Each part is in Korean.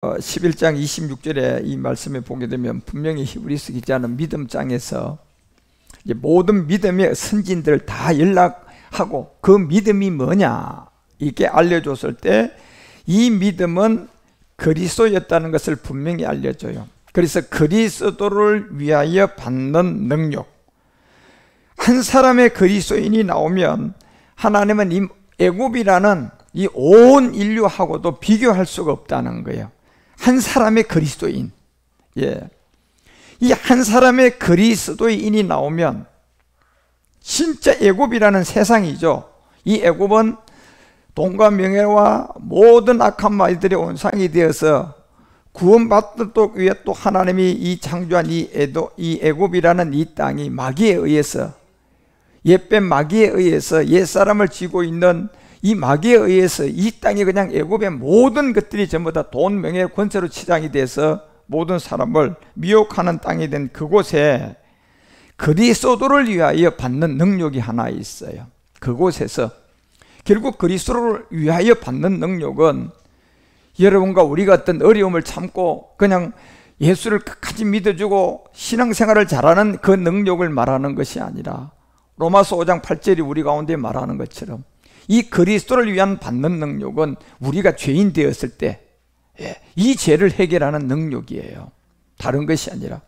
11장 26절에 이 말씀을 보게 되면 분명히 히브리서 기자는 믿음장에서 이제 모든 믿음의 선진들 다 연락하고 그 믿음이 뭐냐 이렇게 알려줬을 때 이 믿음은 그리스도였다는 것을 분명히 알려줘요. 그래서 그리스도를 위하여 받는 능력, 한 사람의 그리스도인이 나오면 하나님은 이 애굽이라는 이 온 인류하고도 비교할 수가 없다는 거예요. 한 사람의 그리스도인, 이 한 사람의 그리스도인이 나오면 진짜 애굽이라는 세상이죠. 이 애굽은 돈과 명예와 모든 악한 말들의 온상이 되어서 구원받도록 위해 또 하나님이 이 창조한 이 애굽이라는 이 땅이 마귀에 의해서, 옛뱀 마귀에 의해서 옛사람을 쥐고 있는 이 마귀에 의해서 이 땅이 그냥 애굽의 모든 것들이 전부 다 돈, 명예, 권세로 치장이 돼서 모든 사람을 미혹하는 땅이 된 그곳에 그리스도를 위하여 받는 능력이 하나 있어요. 그곳에서 결국 그리스도를 위하여 받는 능력은 여러분과 우리가 어떤 어려움을 참고 그냥 예수를 끝까지 믿어주고 신앙생활을 잘하는 그 능력을 말하는 것이 아니라 로마서 5장 8절이 우리 가운데 말하는 것처럼 이 그리스도를 위한 받는 능력은 우리가 죄인 되었을 때 이 죄를 해결하는 능력이에요. 다른 것이 아니라.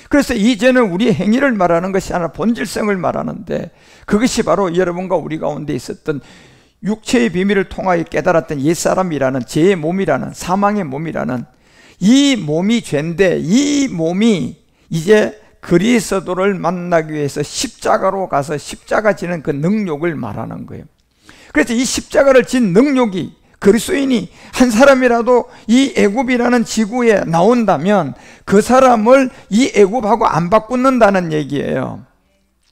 그래서 이 죄는 우리의 행위를 말하는 것이 아니라 본질성을 말하는데, 그것이 바로 여러분과 우리 가운데 있었던 육체의 비밀을 통하여 깨달았던 옛사람이라는 죄의 몸이라는, 사망의 몸이라는 이 몸이 죄인데, 이 몸이 이제 그리스도를 만나기 위해서 십자가로 가서 십자가 지는 그 능력을 말하는 거예요. 그래서 이 십자가를 진 능력이, 그리스도인이 한 사람이라도 이 애굽이라는 지구에 나온다면 그 사람을 이 애굽하고 안 바꾼다는 얘기예요.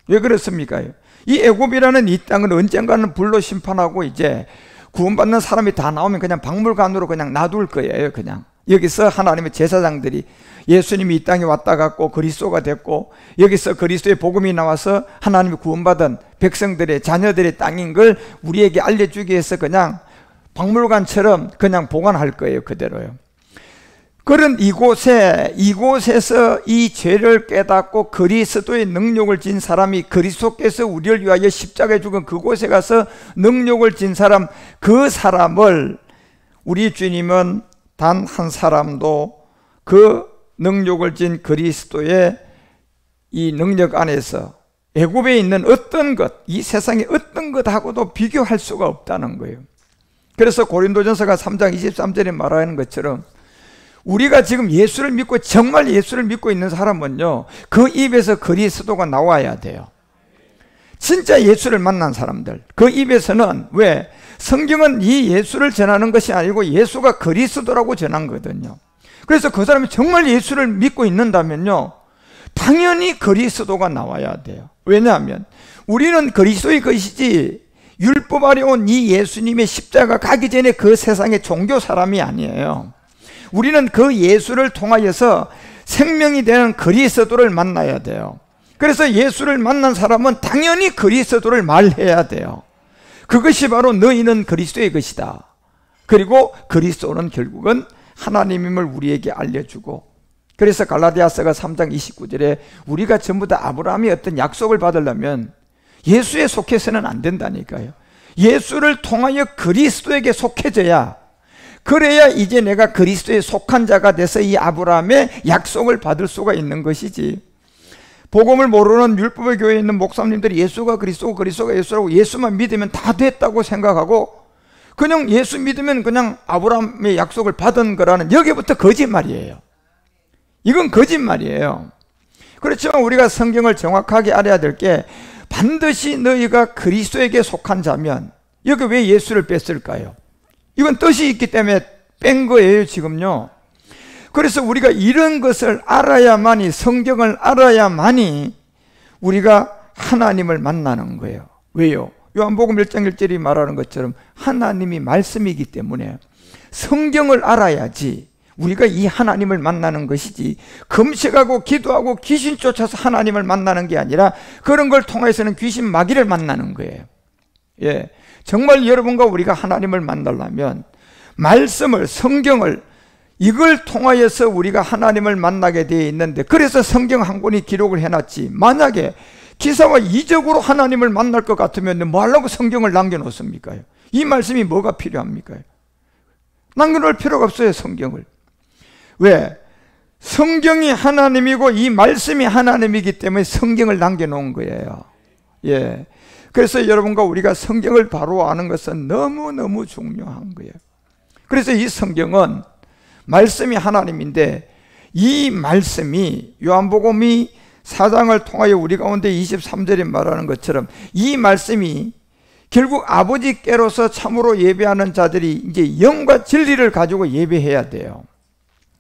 왜 그렇습니까? 이 애굽이라는 이 땅은 언젠가는 불로 심판하고 이제 구원받는 사람이 다 나오면 그냥 박물관으로 그냥 놔둘 거예요. 그냥 여기서 하나님의 제사장들이, 예수님이 이 땅에 왔다 갔고 그리스도가 됐고 여기서 그리스도의 복음이 나와서 하나님이 구원받은 백성들의 자녀들의 땅인 걸 우리에게 알려주기 위해서 그냥 박물관처럼 그냥 보관할 거예요. 그대로요. 그런 이곳에서 이 죄를 깨닫고 그리스도의 능력을 진 사람이, 그리스도께서 우리를 위하여 십자가에 죽은 그곳에 가서 능력을 진 사람, 그 사람을 우리 주님은 단 한 사람도 그 능력을 진 그리스도의 이 능력 안에서 애굽에 있는 어떤 것, 이 세상의 어떤 것하고도 비교할 수가 없다는 거예요. 그래서 고린도전서가 3장 23절에 말하는 것처럼 우리가 지금 예수를 믿고 정말 예수를 믿고 있는 사람은요, 그 입에서 그리스도가 나와야 돼요. 진짜 예수를 만난 사람들, 그 입에서는, 왜? 성경은 이 예수를 전하는 것이 아니고 예수가 그리스도라고 전한 거거든요. 그래서 그 사람이 정말 예수를 믿고 있는다면요, 당연히 그리스도가 나와야 돼요. 왜냐하면 우리는 그리스도의 것이지 율법 아래 온 이 예수님의 십자가 가기 전에 그 세상의 종교 사람이 아니에요. 우리는 그 예수를 통하여서 생명이 되는 그리스도를 만나야 돼요. 그래서 예수를 만난 사람은 당연히 그리스도를 말해야 돼요. 그것이 바로 너희는 그리스도의 것이다. 그리고 그리스도는 결국은 하나님임을 우리에게 알려주고, 그래서 갈라디아서가 3장 29절에 우리가 전부 다 아브라함이 어떤 약속을 받으려면 예수에 속해서는 안 된다니까요. 예수를 통하여 그리스도에게 속해져야, 그래야 이제 내가 그리스도에 속한 자가 돼서 이 아브라함의 약속을 받을 수가 있는 것이지, 복음을 모르는 율법의 교회에 있는 목사님들이 예수가 그리스도고 그리스도가 예수라고 예수만 믿으면 다 됐다고 생각하고 그냥 예수 믿으면 그냥 아브라함의 약속을 받은 거라는, 여기부터 거짓말이에요. 이건 거짓말이에요. 그렇지만 우리가 성경을 정확하게 알아야 될 게, 반드시 너희가 그리스도에게 속한 자면, 여기 왜 예수를 뺐을까요? 이건 뜻이 있기 때문에 뺀 거예요, 지금요. 그래서 우리가 이런 것을 알아야만이, 성경을 알아야만이 우리가 하나님을 만나는 거예요. 왜요? 요한복음 1장 1절이 말하는 것처럼 하나님이 말씀이기 때문에 성경을 알아야지 우리가 이 하나님을 만나는 것이지, 금식하고 기도하고 귀신 쫓아서 하나님을 만나는 게 아니라 그런 걸 통해서는 귀신 마귀를 만나는 거예요. 정말 여러분과 우리가 하나님을 만나려면 말씀을, 성경을 이걸 통하여서 우리가 하나님을 만나게 되어 있는데, 그래서 성경 한 권이 기록을 해놨지. 만약에 기사와 이적으로 하나님을 만날 것 같으면 뭐 하려고 성경을 남겨놓습니까? 이 말씀이 뭐가 필요합니까? 남겨놓을 필요가 없어요, 성경을. 왜? 성경이 하나님이고 이 말씀이 하나님이기 때문에 성경을 남겨놓은 거예요. 예. 그래서 여러분과 우리가 성경을 바로 아는 것은 너무너무 중요한 거예요. 그래서 이 성경은 말씀이 하나님인데, 이 말씀이 요한복음이 4장을 통하여 우리 가운데 23절에 말하는 것처럼 이 말씀이 결국 아버지께로서 참으로 예배하는 자들이 이제 영과 진리를 가지고 예배해야 돼요.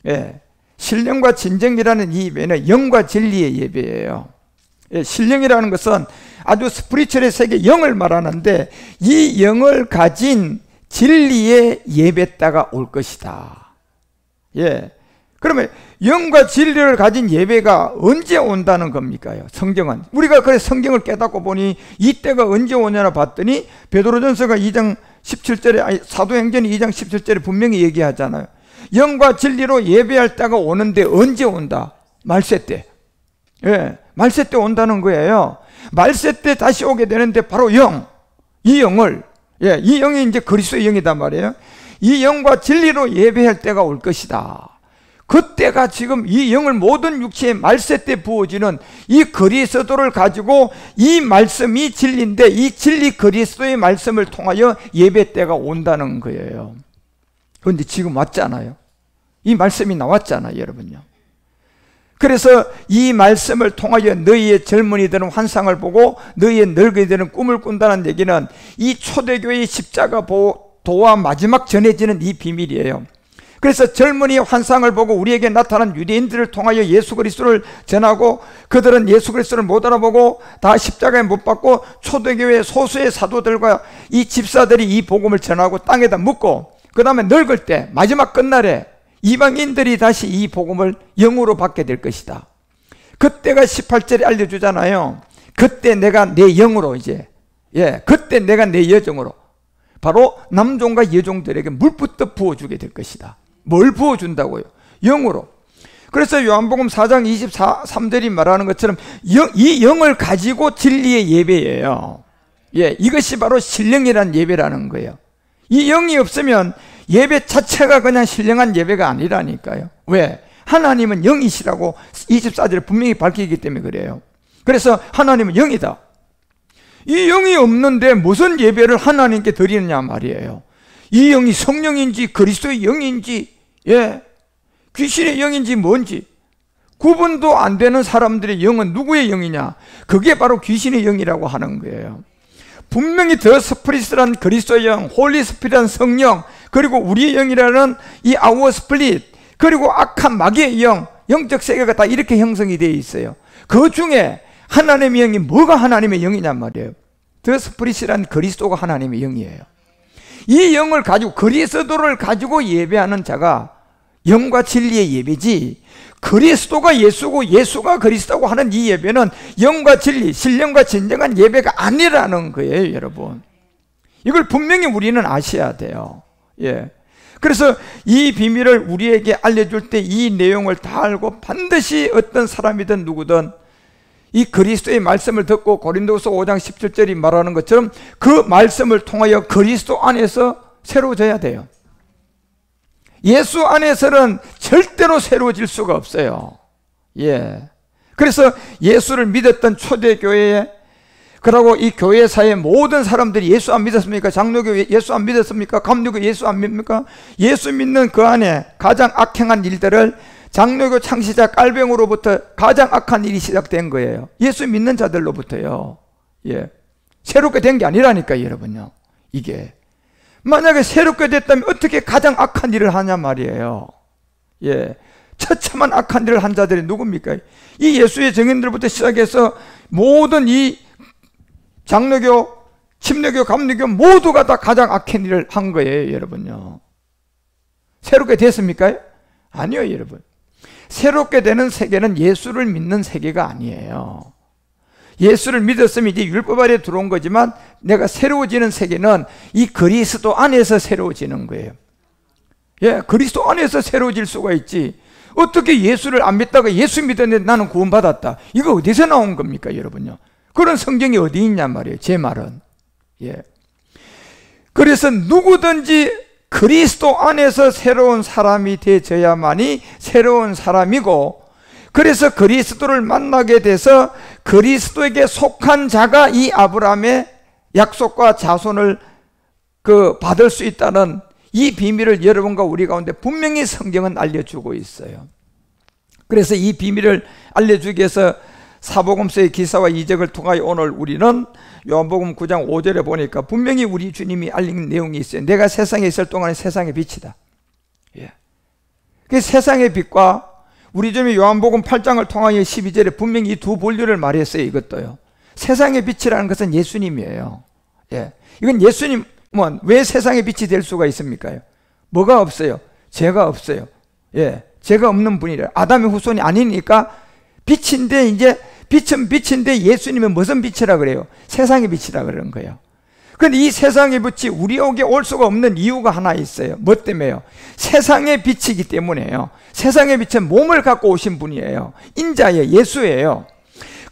예. 신령과 진정이라는 이 예배는 영과 진리의 예배예요. 예. 신령이라는 것은 아주 스피리추얼의 세계 영을 말하는데, 이 영을 가진 진리의 예배다가 올 것이다. 예. 그러면 영과 진리를 가진 예배가 언제 온다는 겁니까? 성경은. 우리가 그래 성경을 깨닫고 보니 이때가 언제 오냐나 봤더니 베드로전서가 2장 17절에, 아니 사도행전 2장 17절에 분명히 얘기하잖아요. 영과 진리로 예배할 때가 오는데 언제 온다? 말세 때. 예. 말세 때 온다는 거예요. 말세 때 다시 오게 되는데 바로 영, 이 영을, 예, 이 영이 이제 그리스도의 영이단 말이에요. 이 영과 진리로 예배할 때가 올 것이다. 그때가 지금 이 영을 모든 육체의 말세 때 부어지는 이 그리스도를 가지고, 이 말씀이 진리인데 이 진리 그리스도의 말씀을 통하여 예배 때가 온다는 거예요. 그런데 지금 왔잖아요. 이 말씀이 나왔잖아요, 여러분요. 그래서 이 말씀을 통하여 너희의 젊은이들은 환상을 보고 너희의 늙은이들은 꿈을 꾼다는 얘기는 이 초대교회의 십자가 도와 마지막 전해지는 이 비밀이에요. 그래서 젊은이의 환상을 보고 우리에게 나타난 유대인들을 통하여 예수 그리스도를 전하고, 그들은 예수 그리스도를 못 알아보고 다 십자가에 못 박고 초대교회 소수의 사도들과 이 집사들이 이 복음을 전하고 땅에다 묻고, 그 다음에 늙을 때 마지막 끝날에 이방인들이 다시 이 복음을 영으로 받게 될 것이다. 그때가 18절에 알려주잖아요. 그때 내가 내 영으로 이제, 예, 그때 내가 내 여정으로 바로 남종과 여종들에게 물부터 부어주게 될 것이다. 뭘 부어준다고요? 영으로. 그래서 요한복음 4장 23절이 말하는 것처럼 이 영을 가지고 진리의 예배예요. 예, 이것이 바로 신령이라는 예배라는 거예요. 이 영이 없으면 예배 자체가 그냥 신령한 예배가 아니라니까요. 왜? 하나님은 영이시라고 24절에 분명히 밝히기 때문에 그래요. 그래서 하나님은 영이다. 이 영이 없는데 무슨 예배를 하나님께 드리느냐 말이에요. 이 영이 성령인지 그리스도의 영인지, 예, 귀신의 영인지 뭔지 구분도 안 되는 사람들의 영은 누구의 영이냐? 그게 바로 귀신의 영이라고 하는 거예요. 분명히 더 스피릿이란 그리스도의 영, 홀리 스피릿한 성령, 그리고 우리의 영이라는 이 아워 스플릿, 그리고 악한 마귀의 영, 영적 세계가 다 이렇게 형성이 되어 있어요. 그 중에 하나님의 영이 뭐가 하나님의 영이냔 말이에요. 더 스피릿이란 그리스도가 하나님의 영이에요. 이 영을 가지고, 그리스도를 가지고 예배하는 자가 영과 진리의 예배지, 그리스도가 예수고 예수가 그리스도고 하는 이 예배는 영과 진리, 신령과 진정한 예배가 아니라는 거예요, 여러분. 이걸 분명히 우리는 아셔야 돼요. 예. 그래서 이 비밀을 우리에게 알려줄 때 이 내용을 다 알고 반드시 어떤 사람이든 누구든 이 그리스도의 말씀을 듣고 고린도서 5장 17절이 말하는 것처럼 그 말씀을 통하여 그리스도 안에서 새로워져야 돼요. 예수 안에서는 절대로 새로워질 수가 없어요. 예. 그래서 예수를 믿었던 초대교회에, 그리고 이 교회사의 모든 사람들이 예수 안 믿었습니까? 장로교 예수 안 믿었습니까? 감리교 예수 안 믿습니까? 예수 믿는 그 안에 가장 악행한 일들을 장로교 창시자 깔병으로부터 가장 악한 일이 시작된 거예요. 예수 믿는 자들로부터요. 예. 새롭게 된 게 아니라니까요, 여러분요. 이게. 만약에 새롭게 됐다면 어떻게 가장 악한 일을 하냐 말이에요. 예. 처참한 악한 일을 한 자들이 누굽니까? 이 예수의 증인들부터 시작해서 모든 이 장로교, 침례교, 감리교 모두가 다 가장 악한 일을 한 거예요, 여러분요. 새롭게 됐습니까? 아니요, 여러분. 새롭게 되는 세계는 예수를 믿는 세계가 아니에요. 예수를 믿었으면 이제 율법 아래 들어온 거지만 내가 새로워지는 세계는 이 그리스도 안에서 새로워지는 거예요. 예, 그리스도 안에서 새로워질 수가 있지. 어떻게 예수를 안 믿다가 예수 믿었는데 나는 구원받았다. 이거 어디서 나온 겁니까, 여러분요? 그런 성경이 어디 있냔 말이에요, 제 말은. 예. 그래서 누구든지 그리스도 안에서 새로운 사람이 되어야만이 새로운 사람이고, 그래서 그리스도를 만나게 돼서 그리스도에게 속한 자가 이 아브라함의 약속과 자손을 받을 수 있다는 이 비밀을 여러분과 우리 가운데 분명히 성경은 알려주고 있어요. 그래서 이 비밀을 알려주기 위해서 사복음서의 기사와 이적을 통하여 오늘 우리는 요한복음 9장 5절에 보니까 분명히 우리 주님이 알린 내용이 있어요. 내가 세상에 있을 동안에 세상의 빛이다. 예. 그 세상의 빛과 우리 주님이 요한복음 8장을 통하여 12절에 분명히 이 두 본류를 말했어요. 이것도요. 세상의 빛이라는 것은 예수님이에요. 예. 이건 예수님은 왜 세상의 빛이 될 수가 있습니까? 뭐가 없어요? 죄가 없어요. 예. 죄가 없는 분이래요. 아담의 후손이 아니니까 빛인데, 이제 빛은 빛인데 예수님은 무슨 빛이라 그래요? 세상의 빛이라 그러는 거예요. 그런데 이 세상의 빛이 우리에게 올 수가 없는 이유가 하나 있어요. 뭐 때문에요? 세상의 빛이기 때문에요. 세상의 빛은 몸을 갖고 오신 분이에요. 인자예요. 예수예요.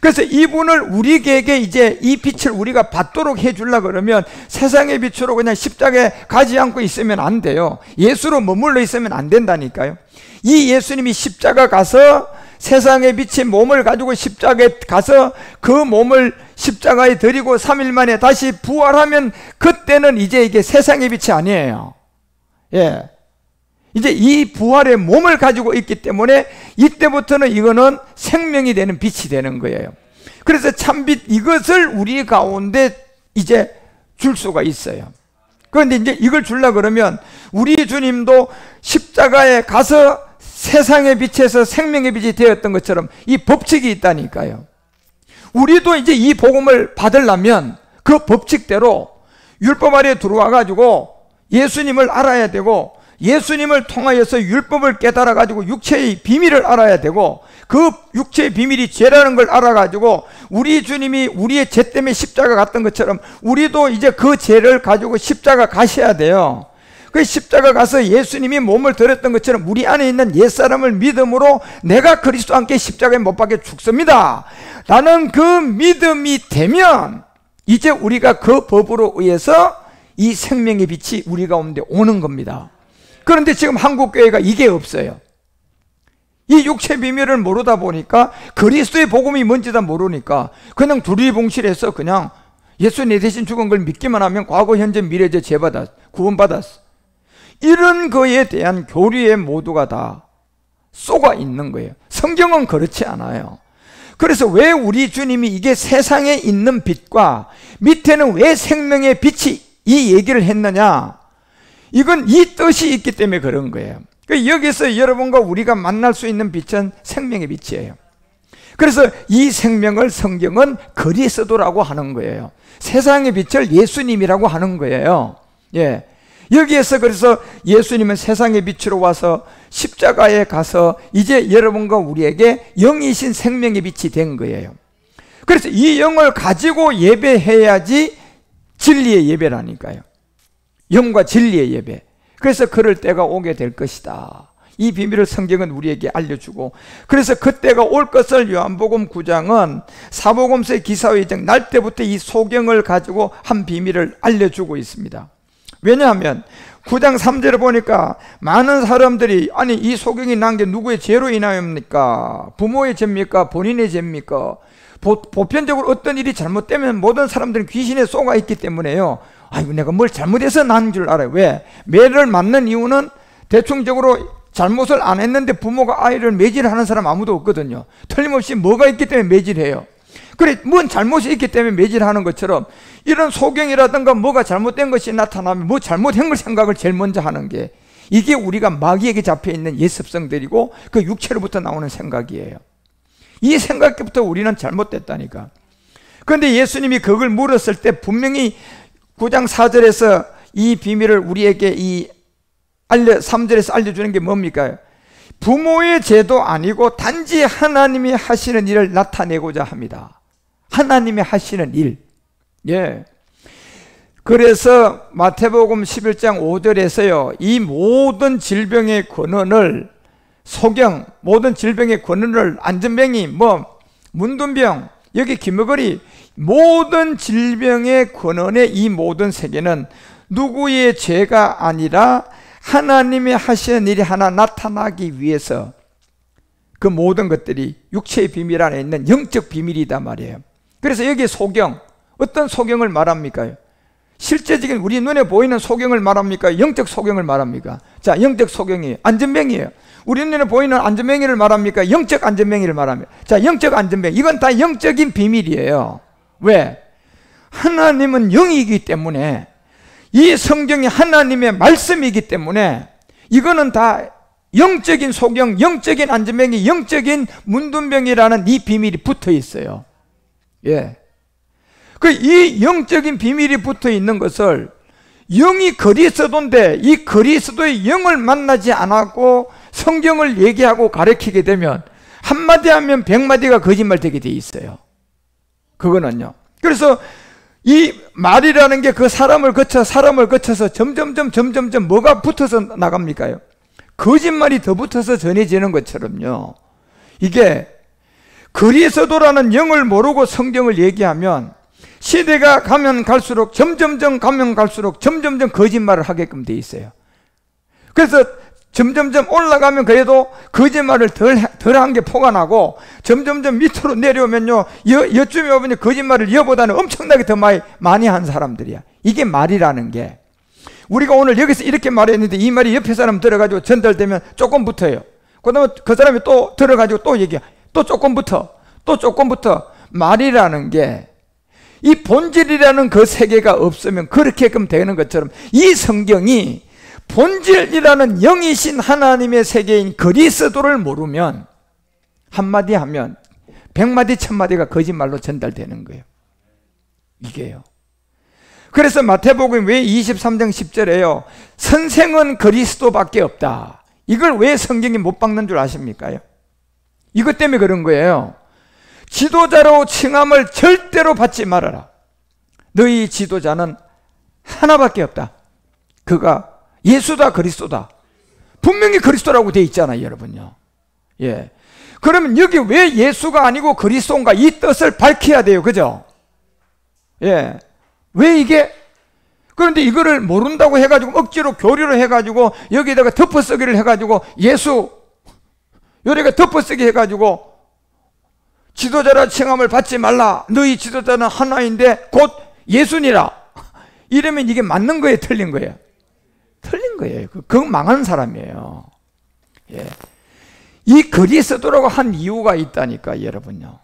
그래서 이분을 우리에게 이제 이 빛을 우리가 받도록 해주려고 그러면 세상의 빛으로 그냥 십자가에 가지 않고 있으면 안 돼요. 예수로 머물러 있으면 안 된다니까요. 이 예수님이 십자가 가서 세상의 빛이 몸을 가지고 십자가에 가서 그 몸을 십자가에 드리고 3일 만에 다시 부활하면 그때는 이제 이게 세상의 빛이 아니에요. 예. 이제 이 부활의 몸을 가지고 있기 때문에 이때부터는 이거는 생명이 되는 빛이 되는 거예요. 그래서 참빛 이것을 우리 가운데 이제 줄 수가 있어요. 그런데 이제 이걸 주려고 그러면 우리 주님도 십자가에 가서 세상의 빛에서 생명의 빛이 되었던 것처럼 이 법칙이 있다니까요. 우리도 이제 이 복음을 받으려면 그 법칙대로 율법 아래에 들어와 가지고 예수님을 알아야 되고, 예수님을 통하여서 율법을 깨달아 가지고 육체의 비밀을 알아야 되고, 그 육체의 비밀이 죄라는 걸 알아 가지고 우리 주님이 우리의 죄 때문에 십자가 갔던 것처럼 우리도 이제 그 죄를 가지고 십자가 가셔야 돼요. 그 십자가 가서 예수님이 몸을 들었던 것처럼 우리 안에 있는 옛사람을 믿음으로 내가 그리스도와 함께 십자가에 못 박혀 죽습니다 라는 그 믿음이 되면 이제 우리가 그 법으로 의해서 이 생명의 빛이 우리 가운데 오는 겁니다. 그런데 지금 한국교회가 이게 없어요. 이 육체 비밀을 모르다 보니까, 그리스도의 복음이 뭔지도 모르니까 그냥 두리뭉실해서 그냥 예수 내 대신 죽은 걸 믿기만 하면 과거 현재 미래제 죄받았어, 구원받았어, 이런 거에 대한 교리에 모두가 다 쏘가 있는 거예요. 성경은 그렇지 않아요. 그래서 왜 우리 주님이 이게 세상에 있는 빛과 밑에는 왜 생명의 빛이 이 얘기를 했느냐, 이건 이 뜻이 있기 때문에 그런 거예요. 여기서 여러분과 우리가 만날 수 있는 빛은 생명의 빛이에요. 그래서 이 생명을 성경은 그리스도라고 하는 거예요. 세상의 빛을 예수님이라고 하는 거예요. 예. 여기에서 그래서 예수님은 세상의 빛으로 와서 십자가에 가서 이제 여러분과 우리에게 영이신 생명의 빛이 된 거예요. 그래서 이 영을 가지고 예배해야지 진리의 예배라니까요. 영과 진리의 예배. 그래서 그럴 때가 오게 될 것이다. 이 비밀을 성경은 우리에게 알려주고, 그래서 그때가 올 것을 요한복음 9장은 사복음서의 기사와 이적 날 때부터 이 소경을 가지고 한 비밀을 알려주고 있습니다. 왜냐하면 9장 3절에 보니까 많은 사람들이, 아니 이 소경이 난 게 누구의 죄로 인하여입니까? 부모의 죄입니까? 본인의 죄입니까? 보편적으로 어떤 일이 잘못되면 모든 사람들은 귀신에 쏘가 있기 때문에요, 아이고 내가 뭘 잘못해서 난 줄 알아요. 왜? 매를 맞는 이유는 대충적으로 잘못을 안 했는데 부모가 아이를 매질하는 사람 아무도 없거든요. 틀림없이 뭐가 있기 때문에 매질해요. 그래, 뭔 잘못이 있기 때문에 매질하는 것처럼 이런 소경이라든가 뭐가 잘못된 것이 나타나면 뭐 잘못한 걸 생각을 제일 먼저 하는 게, 이게 우리가 마귀에게 잡혀있는 옛습성들이고 그 육체로부터 나오는 생각이에요. 이 생각부터 우리는 잘못됐다니까. 그런데 예수님이 그걸 물었을 때 분명히 9장 4절에서 이 비밀을 우리에게 3절에서 알려주는 게 뭡니까? 부모의 죄도 아니고 단지 하나님이 하시는 일을 나타내고자 합니다. 하나님이 하시는 일. 예. 그래서 마태복음 11장 5절에서요, 이 모든 질병의 근원을, 소경, 모든 질병의 근원을, 안전병이, 문둥병, 여기 기머거리, 모든 질병의 근원의 이 모든 세계는 누구의 죄가 아니라 하나님이 하시는 일이 하나 나타나기 위해서 그 모든 것들이 육체의 비밀 안에 있는 영적 비밀이다 말이에요. 그래서 여기 소경, 어떤 소경을 말합니까? 실제적인 우리 눈에 보이는 소경을 말합니까? 영적 소경을 말합니까? 자, 영적 소경이 안전병이에요. 우리 눈에 보이는 안전병이를 말합니까? 영적 안전병이를 말합니다. 자, 영적 안전병, 이건 다 영적인 비밀이에요. 왜? 하나님은 영이기 때문에, 이 성경이 하나님의 말씀이기 때문에 이거는 다 영적인 소경, 영적인 안전병이, 영적인 문둥병이라는 이 비밀이 붙어 있어요. 예. 이 영적인 비밀이 붙어 있는 것을, 영이 그리스도인데 이 그리스도의 영을 만나지 않았고 성경을 얘기하고 가르치게 되면 한마디 하면 100마디가 거짓말 되게 돼 있어요. 그거는요. 그래서 이 말이라는 게 그 사람을 거쳐서 점점점 뭐가 붙어서 나갑니까요? 거짓말이 더 붙어서 전해지는 것처럼요. 이게 그리스도라는 영을 모르고 성경을 얘기하면 시대가 가면 갈수록 점점점 거짓말을 하게끔 돼 있어요. 그래서 점점점 올라가면 그래도 거짓말을 덜한 게 포가 나고, 점점점 밑으로 내려오면요, 여쯤에 오면 거짓말을 여보다는 엄청나게 더 많이 한 사람들이야. 이게 말이라는 게, 우리가 오늘 여기서 이렇게 말했는데 이 말이 옆에 사람 들어가지고 전달되면 조금 붙어요. 그 다음에 그 사람이 또 들어가지고 또 얘기해. 또 조금 붙어. 말이라는 게, 이 본질이라는 그 세계가 없으면 그렇게끔 되는 것처럼 이 성경이 본질이라는 영이신 하나님의 세계인 그리스도를 모르면 한마디 하면 100마디 1000마디가 거짓말로 전달되는 거예요. 이게요. 그래서 마태복음 왜 23장 10절에요 선생은 그리스도밖에 없다, 이걸 왜 성경이 못 박는 줄 아십니까? 이것 때문에 그런 거예요. 지도자로 칭함을 절대로 받지 말아라. 너희 지도자는 하나밖에 없다. 그가 예수다, 그리스도다. 분명히 그리스도라고 되어 있잖아요, 여러분요. 예. 그러면 여기 왜 예수가 아니고 그리스도인가? 이 뜻을 밝혀야 돼요. 그죠? 예. 왜 이게? 그런데 이거를 모른다고 해가지고 억지로 교리로 해가지고 여기다가 덮어쓰기를 해가지고 예수, 요래가 덮어쓰기 해가지고 지도자라 칭함을 받지 말라. 너희 지도자는 하나인데 곧 예수니라. 이러면 이게 맞는 거예요, 틀린 거예요? 틀린 거예요. 그건 망하는 사람이에요. 예. 이 그리스도라고 한 이유가 있다니까, 여러분요.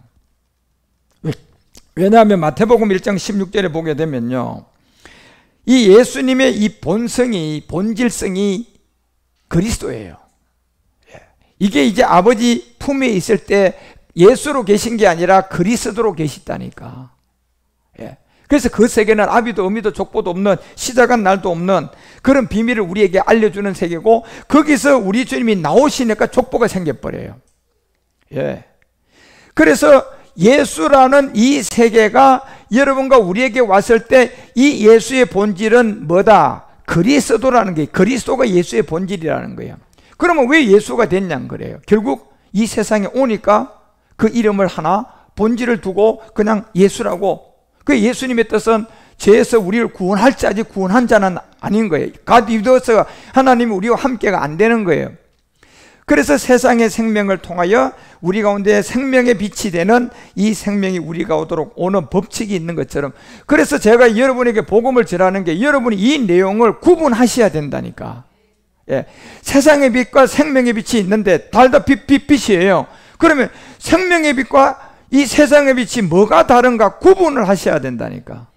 왜냐하면 마태복음 1장 16절에 보게 되면요, 이 예수님의 이 본성이, 본질성이 그리스도예요. 예. 이게 이제 아버지 품에 있을 때 예수로 계신 게 아니라 그리스도로 계시다니까. 예. 그래서 그 세계는 아비도 어미도 족보도 없는, 시작한 날도 없는 그런 비밀을 우리에게 알려주는 세계고, 거기서 우리 주님이 나오시니까 족보가 생겨버려요. 예. 그래서 예수라는 이 세계가 여러분과 우리에게 왔을 때 이 예수의 본질은 뭐다? 그리스도라는 게, 그리스도가 예수의 본질이라는 거예요. 그러면 왜 예수가 됐냐는 거예요. 결국 이 세상에 오니까 그 이름을 하나, 본질을 두고 그냥 예수라고. 그 예수님의 뜻은 죄에서 우리를 구원할 자지 구원한 자는 아닌 거예요. God with us, 하나님이 우리와 함께가 안 되는 거예요. 그래서 세상의 생명을 통하여 우리 가운데 생명의 빛이 되는 이 생명이 우리가 오도록 오는 법칙이 있는 것처럼, 그래서 제가 여러분에게 복음을 전하는 게 여러분이 이 내용을 구분하셔야 된다니까. 예. 세상의 빛과 생명의 빛이 있는데 달다 빛이에요. 그러면 생명의 빛과 이 세상의 빛이 뭐가 다른가 구분을 하셔야 된다니까.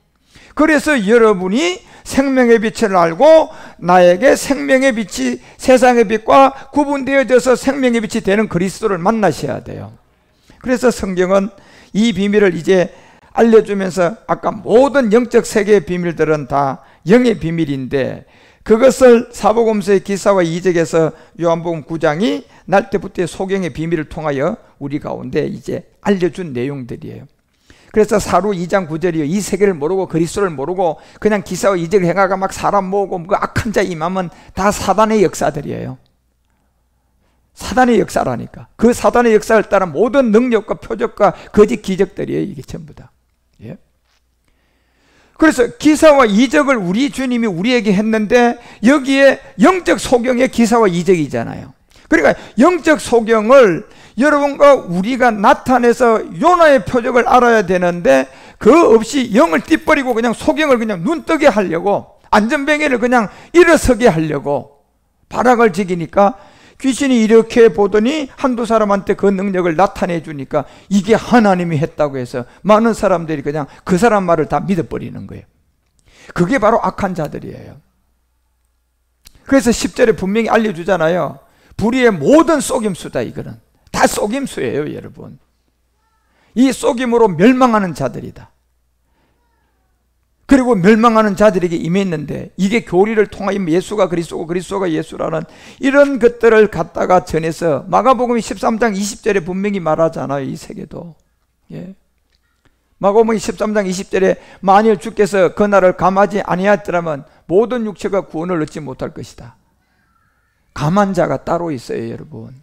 그래서 여러분이 생명의 빛을 알고 나에게 생명의 빛이 세상의 빛과 구분되어져서 생명의 빛이 되는 그리스도를 만나셔야 돼요. 그래서 성경은 이 비밀을 이제 알려주면서 아까 모든 영적 세계의 비밀들은 다 영의 비밀인데, 그것을 사복음서의 기사와 이적에서 요한복음 9장이 날 때부터의 소경의 비밀을 통하여 우리 가운데 이제 알려준 내용들이에요. 그래서 사루 2장 9절이요. 이 세계를 모르고 그리스도를 모르고 그냥 기사와 이적을 행하가 막 사람 모으고 그 악한 자 임하면 다 사단의 역사들이에요. 사단의 역사라니까. 그 사단의 역사를 따른 모든 능력과 표적과 거짓 기적들이에요. 이게 전부 다. 예. 그래서 기사와 이적을 우리 주님이 우리에게 했는데 여기에 영적 소경의 기사와 이적이잖아요. 그러니까 영적 소경을 여러분과 우리가 나타내서 요나의 표적을 알아야 되는데 그 없이 영을 띠버리고 그냥 소경을 그냥 눈뜨게 하려고 안전뱅이를 그냥 일어서게 하려고 발악을 지기니까 귀신이 이렇게 보더니 한두 사람한테 그 능력을 나타내 주니까 이게 하나님이 했다고 해서 많은 사람들이 그냥 그 사람 말을 다 믿어버리는 거예요. 그게 바로 악한 자들이에요. 그래서 10절에 분명히 알려주잖아요. 불의의 모든 속임수다. 이거는 다 속임수예요, 여러분. 이 속임으로 멸망하는 자들이다. 그리고 멸망하는 자들에게 임했는데 이게 교리를 통하여 예수가 그리스도고 그리스도가 예수라는 이런 것들을 갖다가 전해서 마가복음 13장 20절에 분명히 말하잖아요. 이 세계도. 예. 마가복음 13장 20절에 만일 주께서 그날을 감하지 아니하였더라면 모든 육체가 구원을 얻지 못할 것이다. 감한 자가 따로 있어요, 여러분.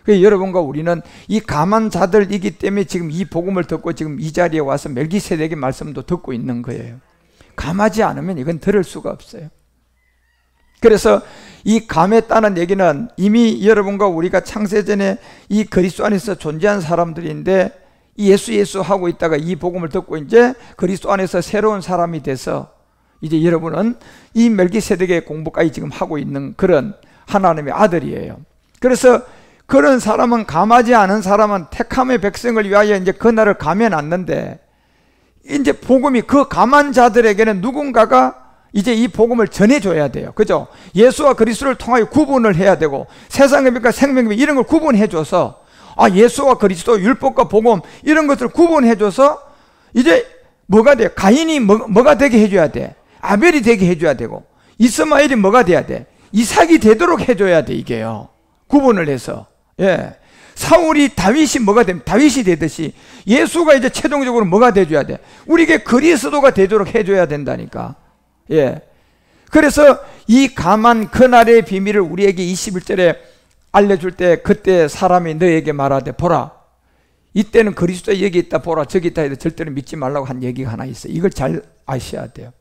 그래서 여러분과 우리는 이 감한 자들이기 때문에 지금 이 복음을 듣고 지금 이 자리에 와서 멜기세덱의 말씀도 듣고 있는 거예요. 감하지 않으면 이건 들을 수가 없어요. 그래서 이 감했다는 얘기는 이미 여러분과 우리가 창세전에 이 그리스도 안에서 존재한 사람들인데 예수 하고 있다가 이 복음을 듣고 이제 그리스도 안에서 새로운 사람이 돼서 이제 여러분은 이 멜기세덱의 공부까지 지금 하고 있는 그런 하나님의 아들이에요. 그래서 그런 사람은 감하지 않은 사람은 택함의 백성을 위하여 이제 그날을 감해놨는데 이제 복음이 그 감한 자들에게는 누군가가 이제 이 복음을 전해줘야 돼요. 그죠? 예수와 그리스도를 통하여 구분을 해야 되고 세상의 빛과 생명의 빛 이런 걸 구분해줘서 예수와 그리스도 율법과 복음 이런 것들을 구분해줘서 이제 뭐가 돼요? 가인이 뭐가 되게 해줘야 돼? 아벨이 되게 해줘야 되고 이스마엘이 뭐가 돼야 돼? 이삭이 되도록 해줘야 돼. 이게요. 구분을 해서. 예. 사울이 다윗이 뭐가 되면 다윗이 되듯이 예수가 이제 최종적으로 뭐가 돼줘야 돼? 우리에게 그리스도가 되도록 해줘야 된다니까. 예. 그래서 이 감한 그날의 비밀을 우리에게 21절에 알려줄 때 그때 사람이 너에게 말하되 보라 이때는 그리스도 여기 있다 보라 저기 있다 해도 절대로 믿지 말라고 한 얘기가 하나 있어요. 이걸 잘 아셔야 돼요.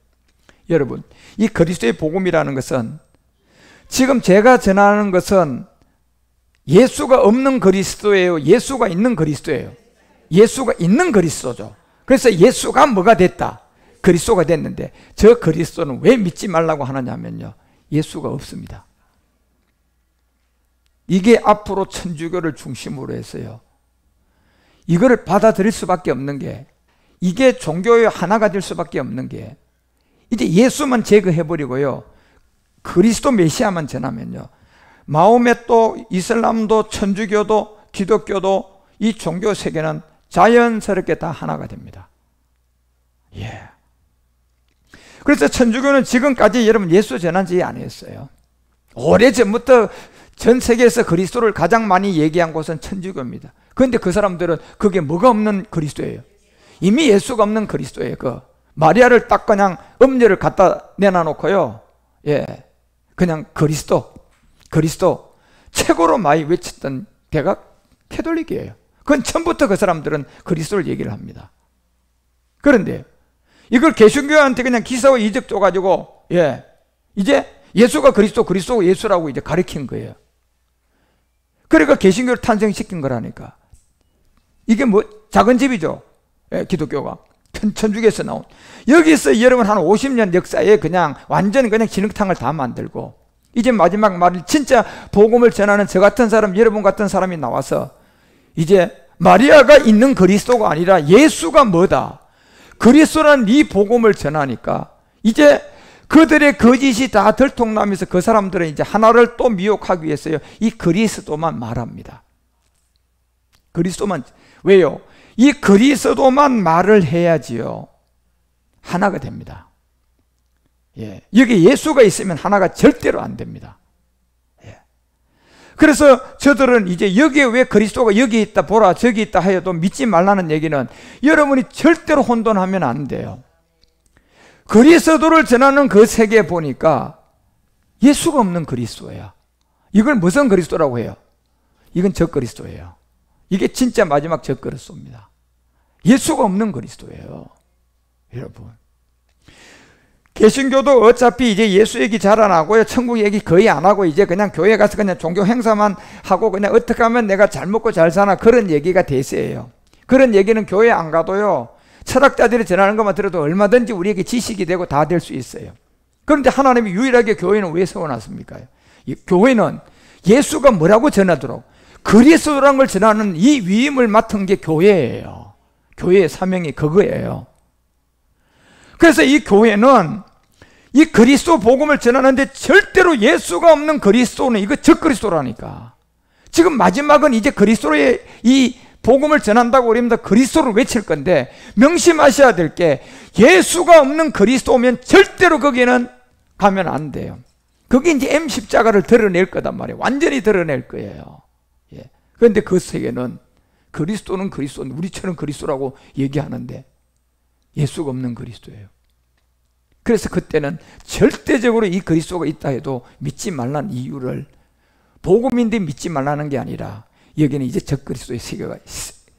여러분 이 그리스도의 복음이라는 것은 지금 제가 전하는 것은 예수가 없는 그리스도예요? 예수가 있는 그리스도예요? 예수가 있는 그리스도죠. 그래서 예수가 뭐가 됐다? 그리스도가 됐는데 저 그리스도는 왜 믿지 말라고 하느냐면요. 예수가 없습니다. 이게 앞으로 천주교를 중심으로 해서요. 이거를 받아들일 수밖에 없는 게 이게 종교의 하나가 될 수밖에 없는 게 이제 예수만 제거해버리고요. 그리스도 메시아만 전하면요. 마호멧도 이슬람도 천주교도 기독교도 이 종교 세계는 자연스럽게 다 하나가 됩니다. 예. 그래서 천주교는 지금까지 여러분 예수 전한 지 안 했어요. 오래전부터 전 세계에서 그리스도를 가장 많이 얘기한 곳은 천주교입니다. 그런데 그 사람들은 그게 뭐가 없는 그리스도예요? 이미 예수가 없는 그리스도예요. 그 마리아를 딱 그냥 음녀를 갖다 내놔놓고요. 예. 그냥 그리스도 최고로 많이 외쳤던 데가 캐톨릭이에요. 그건 처음부터 그 사람들은 그리스도를 얘기를 합니다. 그런데 이걸 개신교한테 그냥 기사와 이적 줘가지고 이제 예수가 그리스도가 예수라고 이제 가르친 거예요. 그러니까 개신교를 탄생시킨 거라니까. 이게 뭐 작은 집이죠. 기독교가 천주교에서 나온. 여기서 여러분 한 50년 역사에 그냥 완전 그냥 진흙탕을 다 만들고 이제 마지막 말을 진짜 복음을 전하는 저 같은 사람, 여러분 같은 사람이 나와서 이제 마리아가 있는 그리스도가 아니라 예수가 뭐다? 그리스도라는 이 복음을 전하니까 이제 그들의 거짓이 다 들통나면서 그 사람들은 이제 하나를 또 미혹하기 위해서요. 이 그리스도만 말합니다. 그리스도만. 왜요? 이 그리스도만 말을 해야지요. 하나가 됩니다. 예. 여기 예수가 있으면 하나가 절대로 안 됩니다. 예. 그래서 저들은 이제 여기에 왜 그리스도가 여기 있다 보라 저기 있다 하여도 믿지 말라는 얘기는 여러분이 절대로 혼돈하면 안 돼요. 그리스도를 전하는 그 세계에 보니까 예수가 없는 그리스도야. 이걸 무슨 그리스도라고 해요? 이건 적그리스도예요. 이게 진짜 마지막 적그리스도입니다. 예수가 없는 그리스도예요. 여러분, 개신교도 어차피 이제 예수 얘기 잘 안 하고요, 천국 얘기 거의 안 하고 이제 그냥 교회 가서 그냥 종교 행사만 하고 그냥 어떻게 하면 내가 잘 먹고 잘 사나 그런 얘기가 대세예요. 그런 얘기는 교회 안 가도요, 철학자들이 전하는 것만 들어도 얼마든지 우리에게 지식이 되고 다 될 수 있어요. 그런데 하나님이 유일하게 교회는 왜 세워놨습니까? 교회는 예수가 뭐라고 전하도록 그리스도라는 걸 전하는 이 위임을 맡은 게 교회예요. 교회의 사명이 그거예요. 그래서 이 교회는 이 그리스도 복음을 전하는데 절대로 예수가 없는 그리스도는 이거 적그리스도라니까. 지금 마지막은 이제 그리스도의 이 복음을 전한다고 그러면 그리스도를 외칠 건데, 명심하셔야 될 게 예수가 없는 그리스도면 절대로 거기에는 가면 안 돼요. 그게 이제 M 십자가를 드러낼 거단 말이에요. 완전히 드러낼 거예요. 예. 그런데 그 세계는 그리스도는 그리스도, 우리처럼 그리스도라고 얘기하는데 예수가 없는 그리스도예요. 그래서 그때는 절대적으로 이 그리스도가 있다 해도 믿지 말라는 이유를, 복음인데 믿지 말라는 게 아니라 여기는 이제 적그리스도의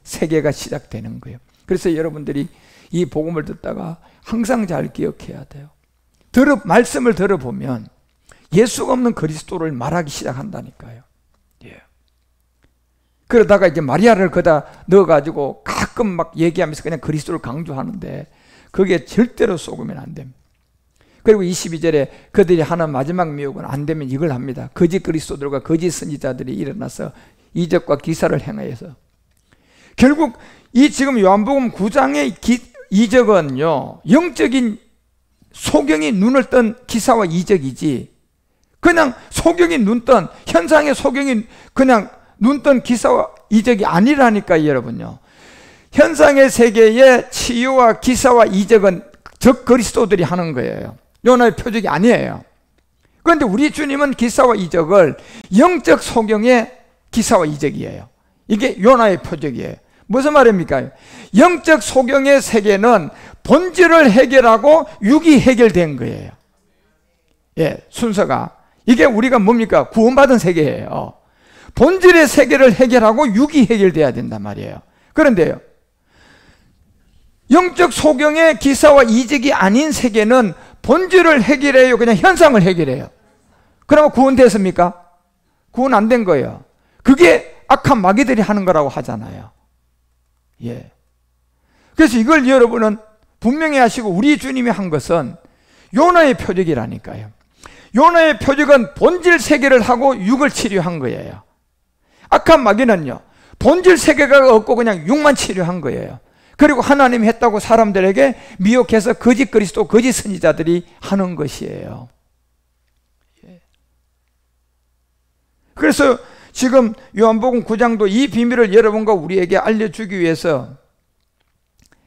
세계가 시작되는 거예요. 그래서 여러분들이 이 복음을 듣다가 항상 잘 기억해야 돼요. 말씀을 들어보면 예수가 없는 그리스도를 말하기 시작한다니까요. 예. 그러다가 이제 마리아를 거다 넣어가지고 가끔 막 얘기하면서 그냥 그리스도를 강조하는데 그게 절대로 속으면 안 됩니다. 그리고 22절에 그들이 하는 마지막 미혹은 안 되면 이걸 합니다. 거짓 그리스도들과 거짓 선지자들이 일어나서 이적과 기사를 행하여서, 결국 이 지금 요한복음 9장의 이적은요, 영적인 소경이 눈을 뜬 기사와 이적이지, 그냥 소경이 눈 뜬, 현상의 소경이 그냥 눈 뜬 기사와 이적이 아니라니까요, 여러분요. 현상의 세계의 치유와 기사와 이적은 적 그리스도들이 하는 거예요. 요나의 표적이 아니에요. 그런데 우리 주님은 기사와 이적을 영적 소경의 기사와 이적이에요. 이게 요나의 표적이에요. 무슨 말입니까? 영적 소경의 세계는 본질을 해결하고 육이 해결된 거예요. 예, 순서가. 이게 우리가 뭡니까? 구원받은 세계예요. 본질의 세계를 해결하고 육이 해결돼야 된단 말이에요. 그런데요, 영적 소경의 기사와 이적이 아닌 세계는 본질을 해결해요. 그냥 현상을 해결해요. 그러면 구원됐습니까? 구원 안 된 거예요. 그게 악한 마귀들이 하는 거라고 하잖아요. 예. 그래서 이걸 여러분은 분명히 하시고, 우리 주님이 한 것은 요나의 표적이라니까요. 요나의 표적은 본질 세계를 하고 육을 치료한 거예요. 악한 마귀는요, 본질 세계가 없고 그냥 육만 치료한 거예요. 그리고 하나님이 했다고 사람들에게 미혹해서 거짓 그리스도, 거짓 선지자들이 하는 것이에요. 그래서 지금 요한복음 9장도 이 비밀을 여러분과 우리에게 알려주기 위해서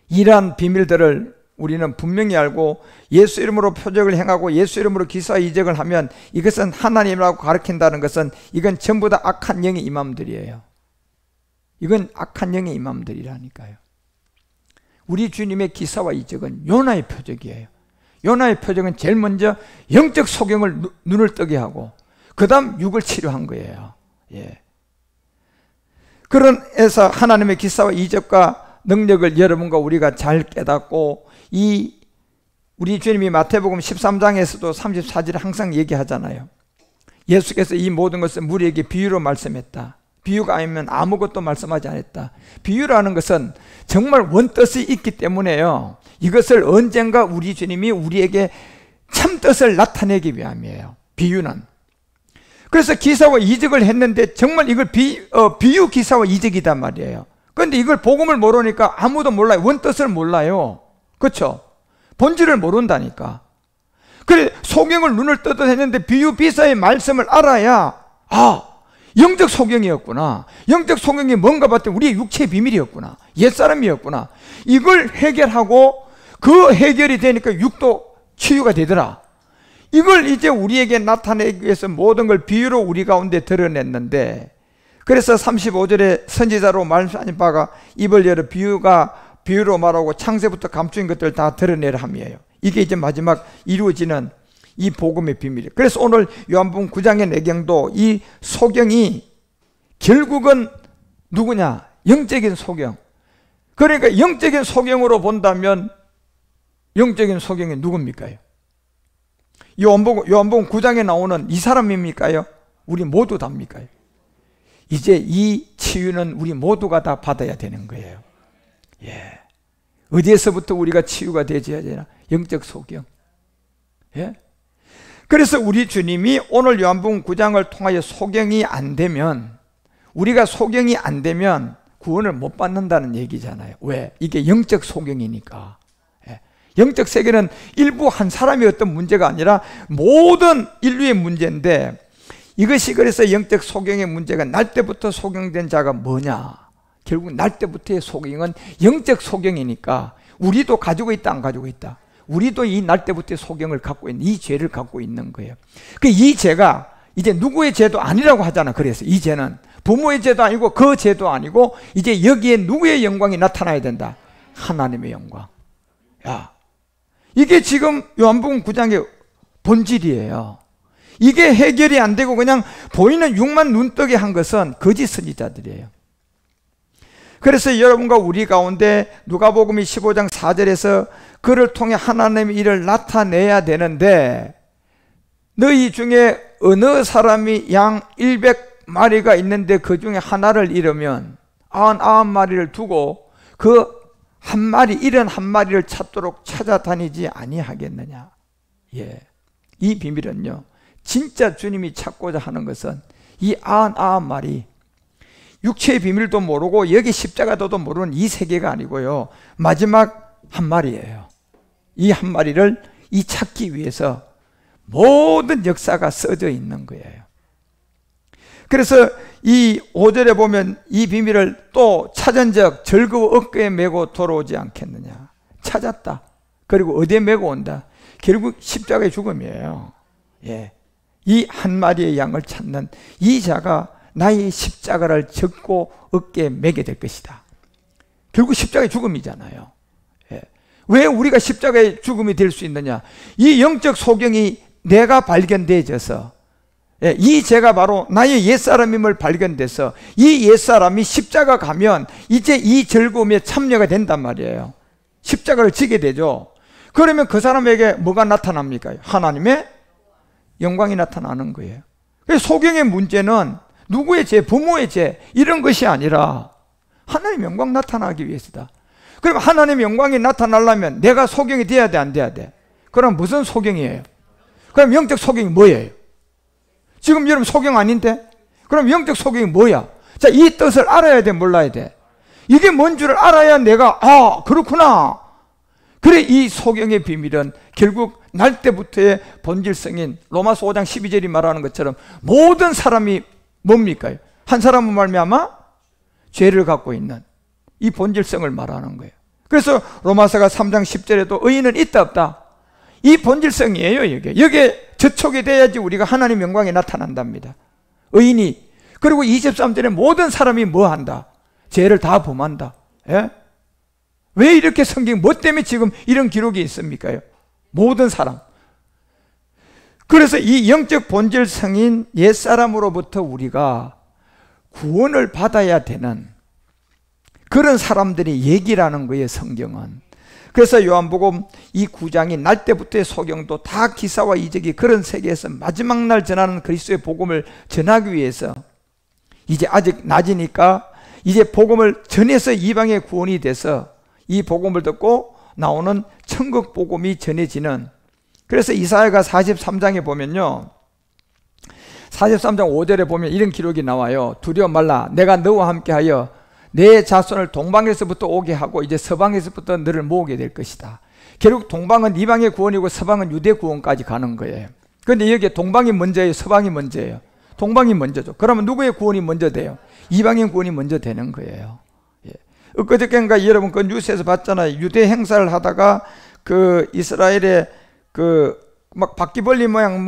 이러한 비밀들을 우리는 분명히 알고, 예수 이름으로 표적을 행하고 예수 이름으로 기사 이적을 하면 이것은 하나님이라고 가르친다는 것은 이건 전부 다 악한 영의 이맘들이에요. 이건 악한 영의 이맘들이라니까요. 우리 주님의 기사와 이적은 요나의 표적이에요. 요나의 표적은 제일 먼저 영적 소경을 눈을 뜨게 하고 그 다음 육을 치료한 거예요. 예. 그래서 하나님의 기사와 이적과 능력을 여러분과 우리가 잘 깨닫고, 우리 주님이 마태복음 13장에서도 34절에 항상 얘기하잖아요. 예수께서 이 모든 것을 우리에게 비유로 말씀했다. 비유가 아니면 아무것도 말씀하지 않았다. 비유라는 것은 정말 원뜻이 있기 때문에요, 이것을 언젠가 우리 주님이 우리에게 참뜻을 나타내기 위함이에요, 비유는. 그래서 기사와 이적을 했는데 정말 이걸 비유 기사와 이적이단 말이에요. 그런데 이걸 복음을 모르니까 아무도 몰라요. 원뜻을 몰라요. 그렇죠? 본질을 모른다니까. 그래, 소경을 눈을 뜨듯 했는데 비유 비사의 말씀을 알아야, 영적 소경이었구나, 영적 소경이 뭔가 봤더니 우리의 육체의 비밀이었구나, 옛사람이었구나, 이걸 해결하고 그 해결이 되니까 육도 치유가 되더라. 이걸 이제 우리에게 나타내기 위해서 모든 걸 비유로 우리 가운데 드러냈는데, 그래서 35절에 선지자로 말씀하신 바가 입을 열어 비유로 말하고 창세부터 감추인 것들 다 드러내라 함이에요. 이게 이제 마지막 이루어지는 이 복음의 비밀이에요. 그래서 오늘 요한복음 9장의 내경도 이 소경이 결국은 누구냐? 영적인 소경. 그러니까 영적인 소경으로 본다면 영적인 소경이 누굽니까? 요한복음 9장에 나오는 이 사람입니까요? 우리 모두 답니까요? 이제 이 치유는 우리 모두가 다 받아야 되는 거예요. 예. 어디에서부터 우리가 치유가 되어야 되나? 영적 소경. 예. 그래서 우리 주님이 오늘 요한복음 9장을 통하여 소경이 안 되면, 우리가 소경이 안 되면 구원을 못 받는다는 얘기잖아요. 왜? 이게 영적 소경이니까. 예. 영적 세계는 일부 한 사람의 어떤 문제가 아니라 모든 인류의 문제인데, 이것이 그래서 영적 소경의 문제가 날 때부터 소경된 자가 뭐냐? 결국 날 때부터의 소경은 영적 소경이니까 우리도 가지고 있다, 안 가지고 있다? 우리도 이 날 때부터의 소경을 갖고 있는, 이 죄를 갖고 있는 거예요. 이 죄가 이제 누구의 죄도 아니라고 하잖아. 그래서 이 죄는 부모의 죄도 아니고 그 죄도 아니고 이제 여기에 누구의 영광이 나타나야 된다? 하나님의 영광. 야, 이게 지금 요한복음 9장의 본질이에요. 이게 해결이 안 되고 그냥 보이는 육만 눈뜨게 한 것은 거짓 선지자들이에요. 그래서 여러분과 우리 가운데 누가복음이 15장 4절에서 그를 통해 하나님의 일을 나타내야 되는데, 너희 중에 어느 사람이 양 100마리가 있는데 그 중에 하나를 잃으면 99마리를 두고 그 한 마리, 잃은 한 마리를 찾도록 찾아다니지 아니하겠느냐. 예. 이 비밀은요, 진짜 주님이 찾고자 하는 것은 이 99마리, 육체의 비밀도 모르고 여기 십자가도도 모르는 이 세계가 아니고요, 마지막 한 마리예요. 이 한 마리를 이 찾기 위해서 모든 역사가 써져 있는 거예요. 그래서 이 5절에 보면 이 비밀을 또 찾은 적 즐거워 어깨에 메고 돌아오지 않겠느냐. 찾았다. 그리고 어디에 메고 온다? 결국 십자가의 죽음이에요. 예. 이 한 마리의 양을 찾는 이 자가 나의 십자가를 젓고 어깨에 메게 될 것이다. 결국 십자가의 죽음이잖아요. 예. 왜 우리가 십자가의 죽음이 될 수 있느냐? 이 영적 소경이 내가 발견되어져서, 예, 이 죄가 바로 나의 옛사람임을 발견돼서 이 옛사람이 십자가 가면 이제 이 즐거움에 참여가 된단 말이에요. 십자가를 지게 되죠. 그러면 그 사람에게 뭐가 나타납니까? 하나님의 영광이 나타나는 거예요. 소경의 문제는 누구의 죄, 부모의 죄 이런 것이 아니라 하나님의 영광 나타나기 위해서다. 그럼 하나님의 영광이 나타나려면 내가 소경이 돼야 돼, 안 돼야 돼? 그럼 무슨 소경이에요? 그럼 영적 소경이 뭐예요? 지금 여러분 소경 아닌데? 그럼 영적 소경이 뭐야? 자, 이 뜻을 알아야 돼, 몰라야 돼? 이게 뭔 줄을 알아야 내가 그렇구나. 그래, 이 소경의 비밀은 결국 날 때부터의 본질성인 로마서 5장 12절이 말하는 것처럼 모든 사람이 뭡니까? 한 사람은 말미암아 죄를 갖고 있는 이 본질성을 말하는 거예요. 그래서 로마서가 3장 10절에도 의인은 있다 없다? 이 본질성이에요. 여기에 저촉이 돼야지 우리가 하나님의 영광이 나타난답니다. 의인이. 그리고 23절에 모든 사람이 뭐 한다? 죄를 다 범한다. 예? 왜 이렇게 성경, 뭐 때문에 지금 이런 기록이 있습니까? 모든 사람. 그래서 이 영적 본질성인 옛사람으로부터 우리가 구원을 받아야 되는 그런 사람들의 얘기라는 거예요, 성경은. 그래서 요한복음 이 9장이 날 때부터의 소경도 다 기사와 이적이 그런 세계에서 마지막 날 전하는 그리스도의 복음을 전하기 위해서 이제 아직 낮이니까 이제 복음을 전해서 이방의 구원이 돼서 이 복음을 듣고 나오는 천국 복음이 전해지는, 그래서 이사야가 43장에 보면요, 43장 5절에 보면 이런 기록이 나와요. 두려워 말라, 내가 너와 함께하여 내 자손을 동방에서부터 오게 하고 이제 서방에서부터 너를 모으게 될 것이다. 결국 동방은 이방의 구원이고 서방은 유대 구원까지 가는 거예요. 그런데 여기에 동방이 먼저예요, 서방이 먼저예요? 동방이 먼저죠. 그러면 누구의 구원이 먼저 돼요? 이방인 구원이 먼저 되는 거예요. 예. 엊그저께인가 여러분 그 뉴스에서 봤잖아요. 유대 행사를 하다가 그 이스라엘의 그 막 바퀴벌레 모양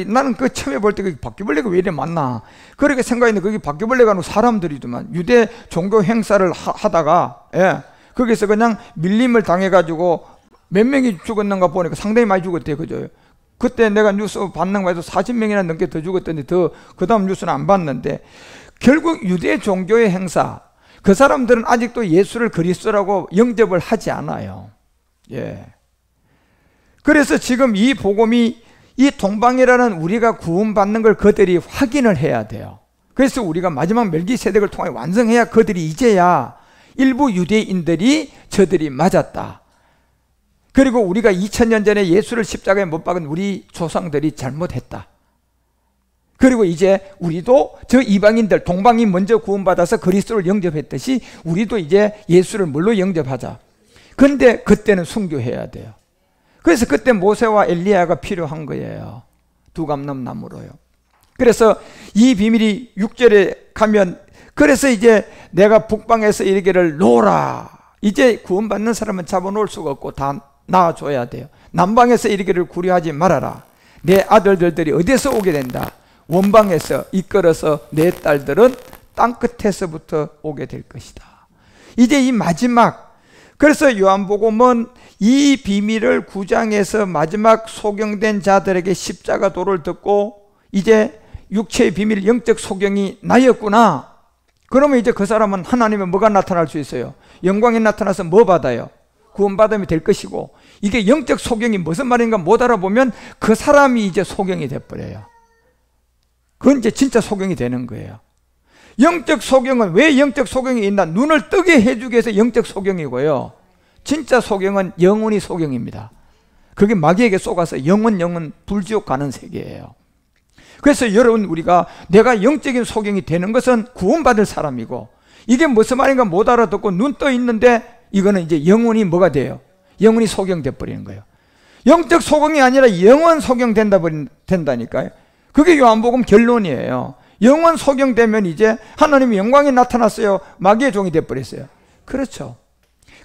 나는 그 처음에 볼 때 그 바퀴벌레가 왜 이래 많나 그렇게 생각했는데 거기 바퀴벌레가 아니고 사람들이더만. 유대 종교 행사를 하다가 거기서 그냥 밀림을 당해가지고 몇 명이 죽었는가 보니까 상당히 많이 죽었대요. 그죠? 그때 내가 뉴스 봤는 거 해도 40명이나 넘게 더 죽었더니 그 다음 뉴스는 안 봤는데, 결국 유대 종교의 행사, 그 사람들은 아직도 예수를 그리스도라고 영접을 하지 않아요. 그래서 지금 이 복음이, 이 동방이라는 우리가 구원받는 걸 그들이 확인을 해야 돼요. 그래서 우리가 마지막 멜기세덱을 통해 완성해야 그들이 이제야 일부 유대인들이 저들이 맞았다. 그리고 우리가 2000년 전에 예수를 십자가에 못 박은 우리 조상들이 잘못했다. 그리고 이제 우리도 저 이방인들, 동방이 먼저 구원받아서 그리스도를 영접했듯이 우리도 이제 예수를 뭘로 영접하자. 그런데 그때는 순교해야 돼요. 그래서 그때 모세와 엘리야가 필요한 거예요. 두감람 나무로요. 그래서 이 비밀이 6절에 가면, 그래서 이제 내가 북방에서 이르기를 놓으라. 이제 구원받는 사람은 잡아놓을 수가 없고 다 낳아줘야 돼요. 남방에서 이르기를 구려하지 말아라. 내 아들들이 어디서 오게 된다? 원방에서 이끌어서 내 딸들은 땅끝에서부터 오게 될 것이다. 이제 이 마지막, 그래서 요한복음은 이 비밀을 9장에서 마지막 소경된 자들에게 십자가 도를 듣고 이제 육체의 비밀, 영적 소경이 나였구나. 그러면 이제 그 사람은 하나님의 뭐가 나타날 수 있어요? 영광이 나타나서 뭐 받아요? 구원받음이 될 것이고, 이게 영적 소경이 무슨 말인가 못 알아보면 그 사람이 이제 소경이 돼버려요. 그건 이제 진짜 소경이 되는 거예요. 영적 소경은 왜 영적 소경이 있나? 눈을 뜨게 해주기 위해서 영적 소경이고요. 진짜 소경은 영혼이 소경입니다. 그게 마귀에게 쏘가서 영혼 불지옥 가는 세계예요. 그래서 여러분, 우리가 내가 영적인 소경이 되는 것은 구원받을 사람이고, 이게 무슨 말인가 못 알아듣고 눈 떠 있는데 이거는 이제 영혼이 뭐가 돼요? 영혼이 소경돼 버리는 거예요. 영적 소경이 아니라 영혼 소경 된다니까요. 그게 요한복음 결론이에요. 영혼 소경되면 이제 하나님의 영광이 나타났어요. 마귀의 종이 돼 버렸어요. 그렇죠.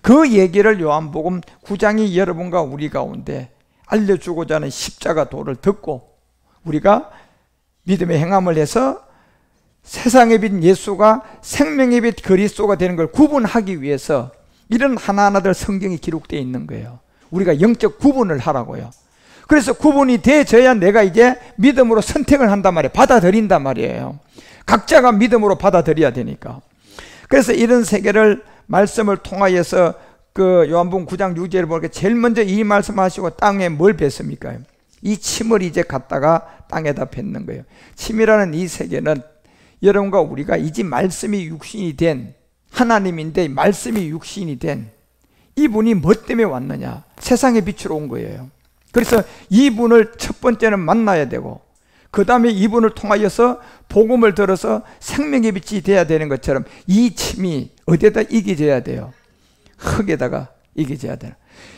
그 얘기를 요한복음 9장이 여러분과 우리 가운데 알려주고자 하는 십자가 도를 듣고 우리가 믿음의 행함을 해서 세상의 빛 예수가 생명의 빛 그리스도가 되는 걸 구분하기 위해서 이런 하나하나들 성경이 기록되어 있는 거예요. 우리가 영적 구분을 하라고요. 그래서 구분이 되어져야 내가 이제 믿음으로 선택을 한단 말이에요. 받아들인단 말이에요. 각자가 믿음으로 받아들여야 되니까. 그래서 이런 세계를 말씀을 통하여서 그 요한복음 9장 6절을 보니까 제일 먼저 이 말씀하시고 땅에 뭘 뱉습니까? 이 침을 이제 갖다가 땅에다 뱉는 거예요. 침이라는 이 세계는 여러분과 우리가 이제 말씀이 육신이 된 하나님인데, 말씀이 육신이 된 이분이 뭐 때문에 왔느냐? 세상의 빛으로 온 거예요. 그래서 이분을 첫 번째는 만나야 되고, 그 다음에 이분을 통하여서 복음을 들어서 생명의 빛이 돼야 되는 것처럼 이 침이 어디에다 이겨져야 돼요? 흙에다가 이겨져야 돼요.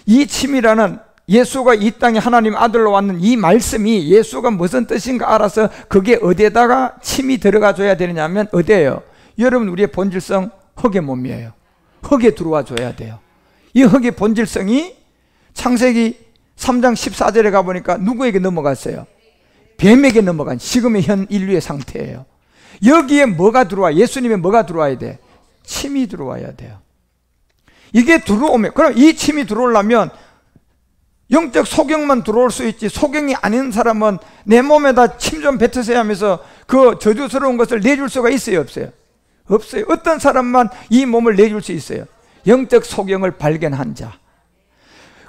이 침이라는 예수가 이 땅에 하나님 아들로 왔는 이 말씀이 예수가 무슨 뜻인가 알아서 그게 어디에다가 침이 들어가 줘야 되느냐면 어디예요? 여러분, 우리의 본질성 흙의 몸이에요. 흙에 들어와 줘야 돼요. 이 흙의 본질성이 창세기 3장 14절에 가보니까 누구에게 넘어갔어요? 뱀에게 넘어간 지금의 현 인류의 상태예요. 여기에 뭐가 들어와? 예수님의 뭐가 들어와야 돼? 침이 들어와야 돼요. 이게 들어오면, 그럼 이 침이 들어오려면 영적 소경만 들어올 수 있지, 소경이 아닌 사람은 내 몸에다 침 좀 뱉으세요 하면서 그 저주스러운 것을 내줄 수가 있어요, 없어요? 없어요. 어떤 사람만 이 몸을 내줄 수 있어요? 영적 소경을 발견한 자.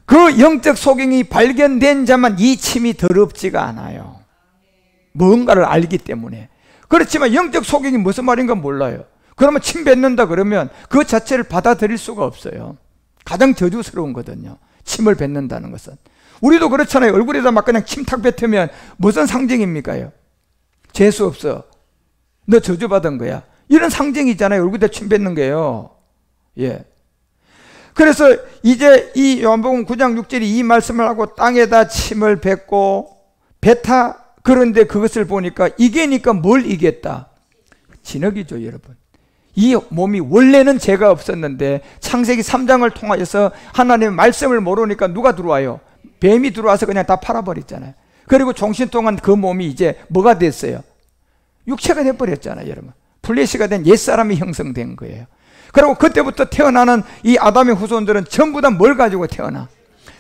그 영적 소경이 발견된 자만 이 침이 더럽지가 않아요. 뭔가를 알기 때문에. 그렇지만 영적 소경이 무슨 말인가 몰라요. 그러면 침 뱉는다 그러면 그 자체를 받아들일 수가 없어요. 가장 저주스러운 거거든요, 침을 뱉는다는 것은. 우리도 그렇잖아요. 얼굴에다 막 그냥 침 탁 뱉으면 무슨 상징입니까? 재수 없어, 너 저주받은 거야, 이런 상징이잖아요. 얼굴에다 침 뱉는 게요. 예. 그래서 이제 이 요한복음 9장 6절이 이 말씀을 하고 땅에다 침을 뱉고 뱉아. 그런데 그것을 보니까 이게니까 뭘 이겼다? 진흙이죠, 여러분. 이 몸이 원래는 죄가 없었는데 창세기 3장을 통하여서 하나님의 말씀을 모르니까 누가 들어와요? 뱀이 들어와서 그냥 다 팔아버렸잖아요. 그리고 종신 동안 그 몸이 이제 뭐가 됐어요? 육체가 돼버렸잖아요, 여러분. 플래시가 된 옛사람이 형성된 거예요. 그리고 그때부터 태어나는 이 아담의 후손들은 전부 다 뭘 가지고 태어나?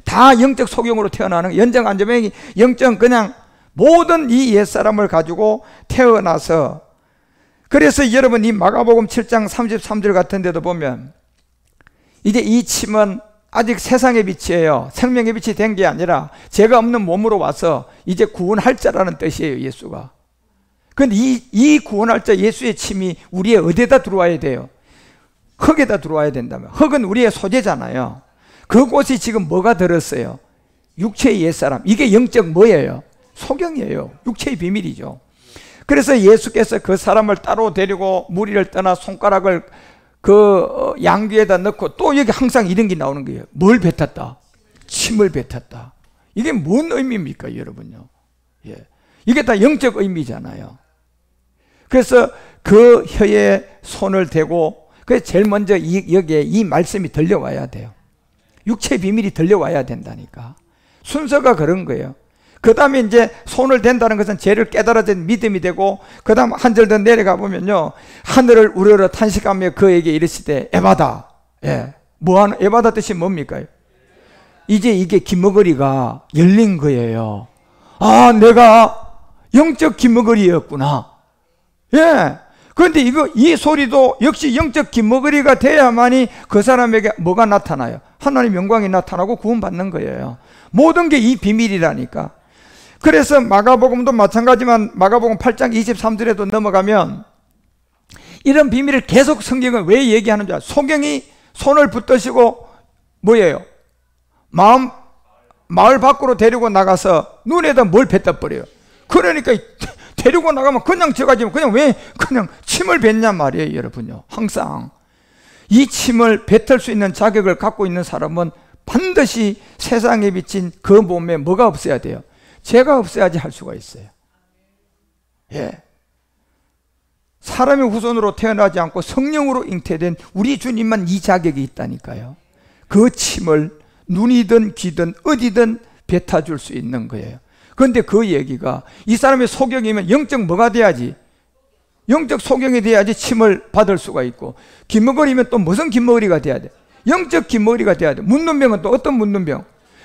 다 영적 소경으로 태어나는, 연정 안전병이 영적 그냥 모든 이 옛사람을 가지고 태어나서, 그래서 여러분 이 마가복음 7장 33절 같은 데도 보면 이제 이 침은 아직 세상의 빛이에요. 생명의 빛이 된 게 아니라 죄가 없는 몸으로 와서 이제 구원할 자라는 뜻이에요, 예수가. 그런데 이 구원할 자 예수의 침이 우리의 어디에다 들어와야 돼요? 흙에다 들어와야 된다면. 흙은 우리의 소재잖아요. 그곳이 지금 뭐가 들었어요? 육체의 옛사람. 이게 영적 뭐예요? 소경이에요. 육체의 비밀이죠. 그래서 예수께서 그 사람을 따로 데리고 무리를 떠나 손가락을 그 양귀에다 넣고, 또 여기 항상 이런 게 나오는 거예요. 뭘 뱉었다? 침을 뱉었다. 이게 뭔 의미입니까, 여러분요? 예. 이게 다 영적 의미잖아요. 그래서 그 혀에 손을 대고, 그래서 제일 먼저 여기에 이 말씀이 들려와야 돼요. 육체의 비밀이 들려와야 된다니까. 순서가 그런 거예요. 그 다음에 이제 손을 댄다는 것은 죄를 깨달아진 믿음이 되고, 그 다음 한 절 더 내려가 보면요, 하늘을 우러러 탄식하며 그에게 이르시되 에바다. 예. 뭐하는, 에바다 뜻이 뭡니까? 이제 이게 귀머거리가 열린 거예요. 아, 내가 영적 귀머거리였구나. 예. 그런데 이 소리도 역시 영적 귀머거리가 돼야만이 그 사람에게 뭐가 나타나요? 하나님의 영광이 나타나고 구원받는 거예요. 모든 게 이 비밀이라니까. 그래서 마가복음도 마찬가지만 마가복음 8장 23절에도 넘어가면 이런 비밀을 계속 성경은 왜 얘기하는 줄 알아요? 소경이 손을 붙드시고 뭐예요? 마을 밖으로 데리고 나가서 눈에다 뭘 뱉어 버려요. 그러니까 데리고 나가면 그냥 저가지고 그냥 침을 뱉냔 말이에요, 여러분요. 항상 이 침을 뱉을 수 있는 자격을 갖고 있는 사람은 반드시 세상에 비친 그 몸에 뭐가 없어야 돼요? 죄가 없어야지 할 수가 있어요. 예. 사람의 후손으로 태어나지 않고 성령으로 잉태된 우리 주님만 이 자격이 있다니까요. 그 침을 눈이든 귀든 어디든 뱉어줄 수 있는 거예요. 그런데 그 얘기가 이 사람의 소경이면 영적 뭐가 돼야지? 영적 소경이 돼야지 침을 받을 수가 있고, 귀머거리면 또 무슨 귀머거리가 돼야 돼? 영적 귀머거리가 돼야 돼. 문둥병은 또 어떤 문둥병?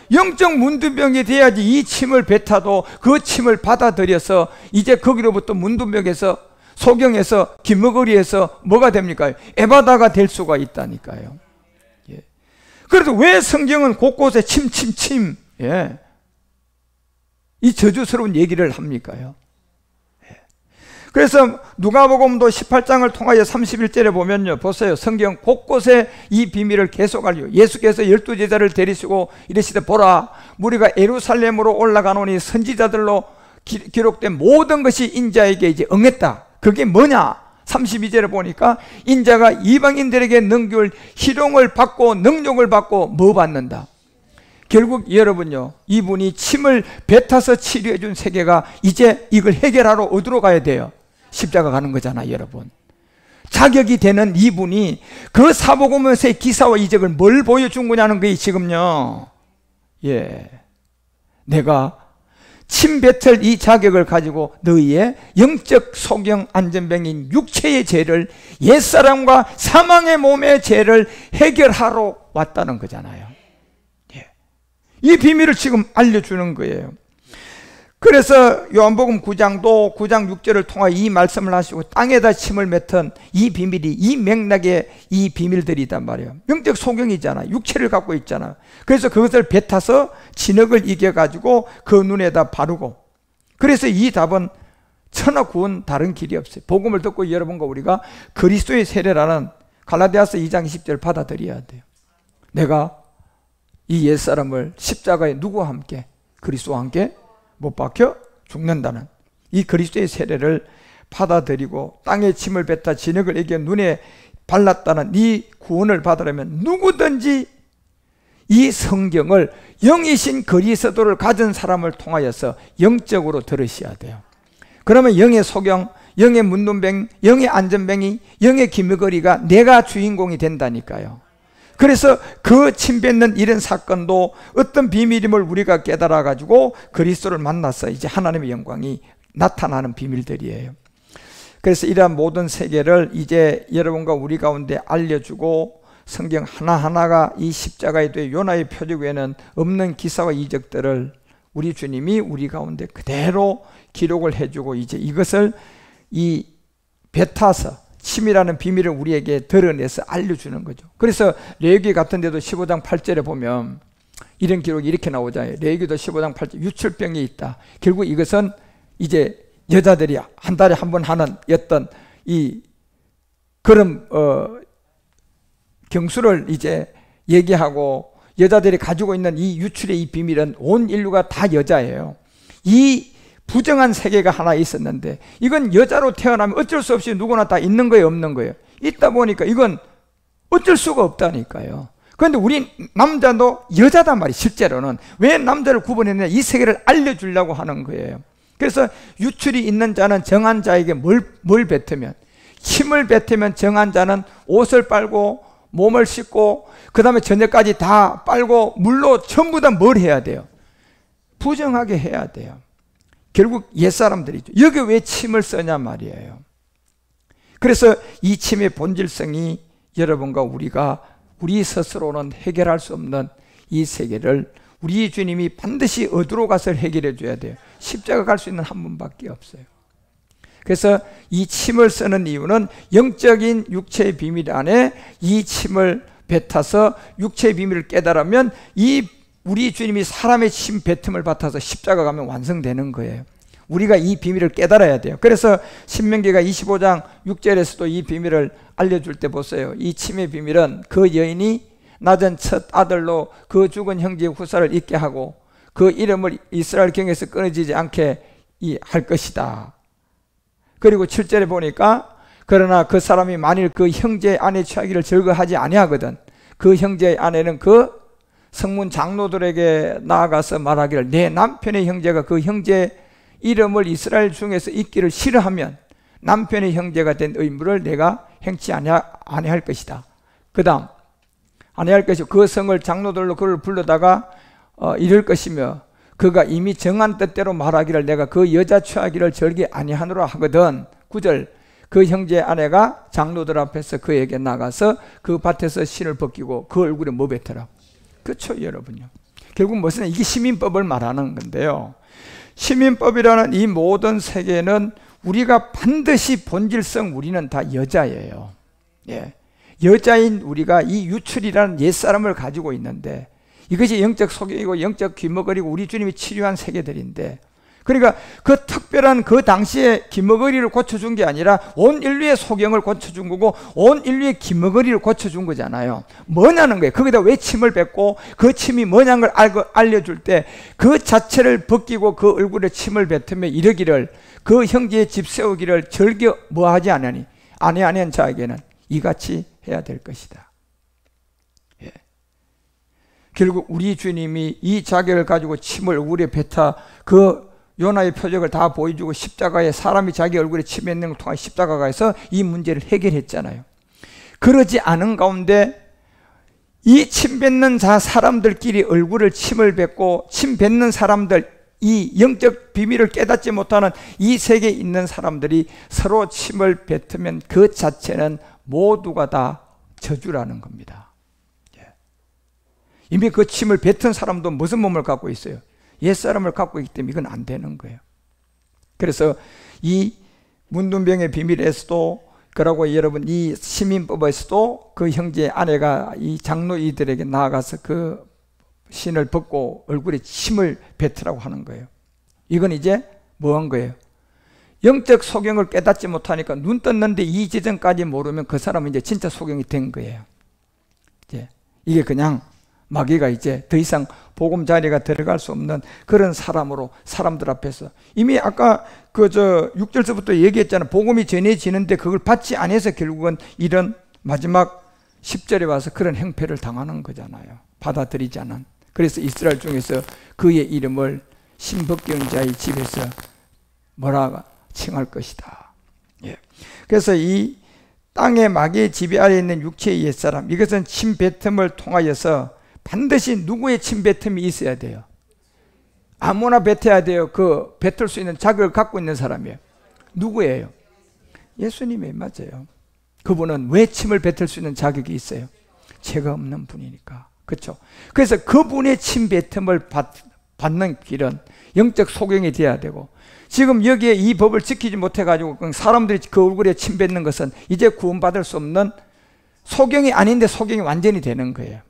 영적 문둥병이 돼야지 이 침을 뱉어도 그 침을 받아들여서 이제 거기로부터 문둥병에서, 소경에서, 귀머거리에서 뭐가 됩니까? 에바다가 될 수가 있다니까요. 예. 그래서 왜 성경은 곳곳에 침, 예. 이 저주스러운 얘기를 합니까요? 그래서 누가복음도 18장을 통하여 31절에 보면요, 보세요. 성경 곳곳에 이 비밀을 계속 알려. 예수께서 12제자를 데리시고 이르시되 보라, 우리가 예루살렘으로 올라가노니 선지자들로 기록된 모든 것이 인자에게 이제 응했다. 그게 뭐냐? 32절에 보니까 인자가 이방인들에게 능줄 희롱을 받고 능욕을 받고 뭐 받는다? 결국 여러분요, 이분이 침을 뱉어서 치료해 준 세계가 이제 이걸 해결하러 어디로 가야 돼요? 십자가 가는 거잖아요, 여러분. 자격이 되는 이분이 그 사복음에서의 기사와 이적을 뭘 보여준 거냐는 게 지금요, 예, 내가 침 뱉을 이 자격을 가지고 너희의 영적 소경 안전병인 육체의 죄를, 옛사람과 사망의 몸의 죄를 해결하러 왔다는 거잖아요. 예. 이 비밀을 지금 알려주는 거예요. 그래서 요한복음 9장도 9장 6절을 통하여 이 말씀을 하시고 땅에다 침을 맺은 이 비밀이, 이 맥락의 이 비밀들이단 말이에요. 영적 소경이잖아요. 육체를 갖고 있잖아요. 그래서 그것을 뱉어서 진흙을 이겨가지고 그 눈에다 바르고, 그래서 이 답은 천하 구원 다른 길이 없어요. 복음을 듣고 여러분과 우리가 그리스도의 세례라는 갈라디아서 2장 20절 받아들여야 돼요. 내가 이 옛사람을 십자가에 누구와 함께? 그리스도와 함께 못 박혀 죽는다는 이 그리스도의 세례를 받아들이고 땅에 침을 뱉어 진흙을 이겨 눈에 발랐다는 이 구원을 받으려면 누구든지 이 성경을 영이신 그리스도를 가진 사람을 통하여서 영적으로 들으셔야 돼요. 그러면 영의 소경, 영의 문둥병, 영의 안전병이, 영의 기머거리가 내가 주인공이 된다니까요. 그래서 그 침 뱉는 이런 사건도 어떤 비밀임을 우리가 깨달아 가지고 그리스도를 만나서 이제 하나님의 영광이 나타나는 비밀들이에요. 그래서 이러한 모든 세계를 이제 여러분과 우리 가운데 알려주고 성경 하나하나가 이 십자가에 대해 요나의 표적 외에는 없는 기사와 이적들을 우리 주님이 우리 가운데 그대로 기록을 해주고 이제 이것을 이 뱉어서 침이라는 비밀을 우리에게 드러내서 알려주는 거죠. 그래서 레위기 같은 데도 15장 8절에 보면 이런 기록이 이렇게 나오잖아요. 레위기도 15장 8절 유출병이 있다. 결국 이것은 이제 여자들이 한 달에 한 번 하는 어떤 이 그런 경수를 이제 얘기하고 여자들이 가지고 있는 이 유출의 이 비밀은 온 인류가 다 여자예요. 이 부정한 세계가 하나 있었는데 이건 여자로 태어나면 어쩔 수 없이 누구나 다 있는 거예요, 없는 거예요? 있다 보니까 이건 어쩔 수가 없다니까요. 그런데 우리 남자도 여자단 말이에요. 실제로는 왜 남자를 구분했느냐, 이 세계를 알려주려고 하는 거예요. 그래서 유출이 있는 자는 정한 자에게 뭘 뱉으면, 힘을 뱉으면 정한 자는 옷을 빨고 몸을 씻고 그 다음에 저녁까지 다 빨고 물로 전부 다 뭘 해야 돼요? 부정하게 해야 돼요. 결국 옛사람들이죠. 여기 왜 침을 쓰냐 말이에요. 그래서 이 침의 본질성이 여러분과 우리가 우리 스스로는 해결할 수 없는 이 세계를 우리 주님이 반드시 어디로 가서 해결해 줘야 돼요? 십자가 갈 수 있는 한 분밖에 없어요. 그래서 이 침을 쓰는 이유는 영적인 육체의 비밀 안에 이 침을 뱉어서 육체의 비밀을 깨달으면 이 우리 주님이 사람의 침 뱉음을 받아서 십자가 가면 완성되는 거예요. 우리가 이 비밀을 깨달아야 돼요. 그래서 신명기가 25장 6절에서도 이 비밀을 알려줄 때 보세요. 이 침의 비밀은 그 여인이 낳은 첫 아들로 그 죽은 형제의 후사를 잊게 하고 그 이름을 이스라엘 경에서 끊어지지 않게 할 것이다. 그리고 7절에 보니까 그러나 그 사람이 만일 그 형제의 아내 취하기를 즐거하지 아니하거든 그 형제의 아내는 그 성문 장로들에게 나아가서 말하기를 내 남편의 형제가 그 형제 이름을 이스라엘 중에서 잊기를 싫어하면 남편의 형제가 된 의무를 내가 행치 아니할 것이다. 그 다음 아니할 것이고 그 성을 장로들로 그를 불러다가 이럴 것이며 그가 이미 정한 뜻대로 말하기를 내가 그 여자 취하기를 절개 아니하노라 하거든. 9절 그 형제의 아내가 장로들 앞에서 그에게 나가서 그 밭에서 신을 벗기고 그 얼굴에 뭐 뱉어라. 그렇죠 여러분요. 결국 무슨 이게 시민법을 말하는 건데요. 시민법이라는 이 모든 세계는 우리가 반드시 본질성 우리는 다 여자예요. 예. 여자인 우리가 이 유출이라는 옛사람을 가지고 있는데 이것이 영적 소경이고 영적 귀머거리고 우리 주님이 치료한 세계들인데 그러니까 그 특별한 그 당시에 귀머거리를 고쳐준 게 아니라 온 인류의 소경을 고쳐준 거고 온 인류의 귀머거리를 고쳐준 거잖아요. 뭐냐는 거예요. 거기다 왜 침을 뱉고 그 침이 뭐냐는 걸 알려줄 때 그 자체를 벗기고 그 얼굴에 침을 뱉으며 이러기를 그 형제의 집 세우기를 절겨 뭐하지 않으니 아니하는 자에게는 이같이 해야 될 것이다. 예. 결국 우리 주님이 이 자격을 가지고 침을 얼굴에 뱉어 그 요나의 표적을 다 보여주고 십자가에 사람이 자기 얼굴에 침 뱉는 걸 통해 십자가에서 이 문제를 해결했잖아요. 그러지 않은 가운데 이 침 뱉는 사람들끼리 얼굴을 침을 뱉고 침 뱉는 사람들 이 영적 비밀을 깨닫지 못하는 이 세계에 있는 사람들이 서로 침을 뱉으면 그 자체는 모두가 다 저주라는 겁니다. 이미 그 침을 뱉은 사람도 무슨 몸을 갖고 있어요? 옛사람을 갖고 있기 때문에 이건 안 되는 거예요. 그래서 이 문둥병의 비밀에서도 그러고 여러분 이 시민법에서도 그 형제의 아내가 이 장로이들에게 나아가서 그 신을 벗고 얼굴에 침을 뱉으라고 하는 거예요. 이건 이제 뭐 한 거예요? 영적 소경을 깨닫지 못하니까 눈 떴는데 이 지점까지 모르면 그 사람은 이제 진짜 소경이 된 거예요. 이게 그냥 마귀가 이제 더 이상 복음 자리가 들어갈 수 없는 그런 사람으로 사람들 앞에서 이미 아까 6절서부터 얘기했잖아요. 복음이 전해지는데 그걸 받지 않아서 결국은 이런 마지막 10절에 와서 그런 행패를 당하는 거잖아요. 받아들이지 않은. 그래서 이스라엘 중에서 그의 이름을 신법경 자의 집에서 뭐라 칭할 것이다. 예. 그래서 이 땅의 마귀의 지배 아래 있는 육체의 옛사람, 이것은 침뱉음을 통하여서 반드시 누구의 침뱉음이 있어야 돼요? 아무나 뱉어야 돼요. 그 뱉을 수 있는 자격을 갖고 있는 사람이에요. 누구예요? 예수님이 맞아요. 그분은 왜 침을 뱉을 수 있는 자격이 있어요? 죄가 없는 분이니까. 그렇죠? 그래서 그분의 침뱉음을 받는 길은 영적 소경이 돼야 되고, 지금 여기에 이 법을 지키지 못해가지고 사람들이 그 얼굴에 침 뱉는 것은 이제 구원받을 수 없는 소경이 아닌데 소경이 완전히 되는 거예요.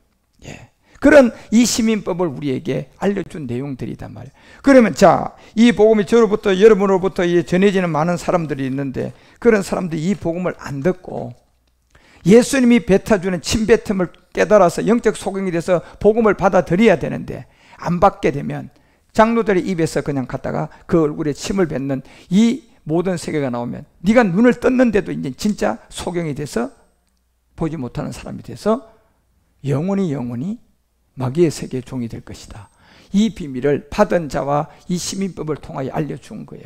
예. 그런 이 시민법을 우리에게 알려준 내용들이단 말이에요. 그러면 자, 이 복음이 저로부터 여러분으로부터 전해지는 많은 사람들이 있는데, 그런 사람들이 이 복음을 안 듣고 예수님이 뱉어주는 침뱉음을 깨달아서 영적 소경이 돼서 복음을 받아들여야 되는데, 안 받게 되면 장로들의 입에서 그냥 갖다가 그 얼굴에 침을 뱉는 이 모든 세계가 나오면 네가 눈을 떴는데도 이제 진짜 소경이 돼서 보지 못하는 사람이 돼서 영원히 마귀의 세계의 종이 될 것이다. 이 비밀을 받은 자와 이 시민법을 통하여 알려준 거예요.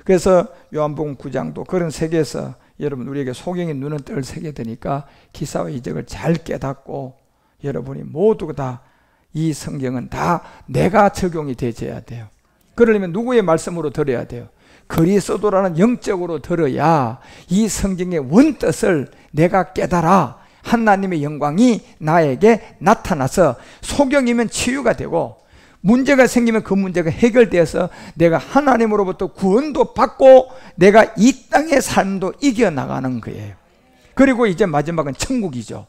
그래서 요한복음 9장도 그런 세계에서 여러분 우리에게 소경의 눈은 뜰 세계 되니까 기사와 이적을 잘 깨닫고 여러분이 모두 다 이 성경은 다 내가 적용이 되어야 돼요. 그러려면 누구의 말씀으로 들어야 돼요? 그리스도라는 영적으로 들어야 이 성경의 원뜻을 내가 깨달아 하나님의 영광이 나에게 나타나서 소경이면 치유가 되고, 문제가 생기면 그 문제가 해결되어서 내가 하나님으로부터 구원도 받고 내가 이 땅의 삶도 이겨나가는 거예요. 그리고 이제 마지막은 천국이죠.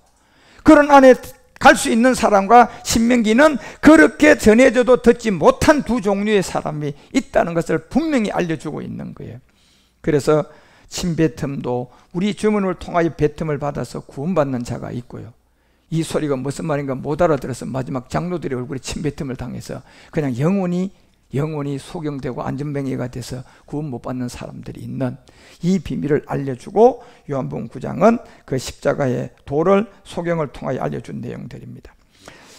그런 안에 갈 수 있는 사람과 신명기는 그렇게 전해져도 듣지 못한 두 종류의 사람이 있다는 것을 분명히 알려주고 있는 거예요. 그래서 침뱉음도 우리 주문을 통하여 뱉음을 받아서 구원받는 자가 있고요, 이 소리가 무슨 말인가 못 알아들어서 마지막 장로들의 얼굴에 침뱉음을 당해서 그냥 영원히 소경되고 안전뱅이가 돼서 구원 못 받는 사람들이 있는 이 비밀을 알려주고, 요한복음 9장은 그 십자가의 도를 소경을 통하여 알려준 내용들입니다.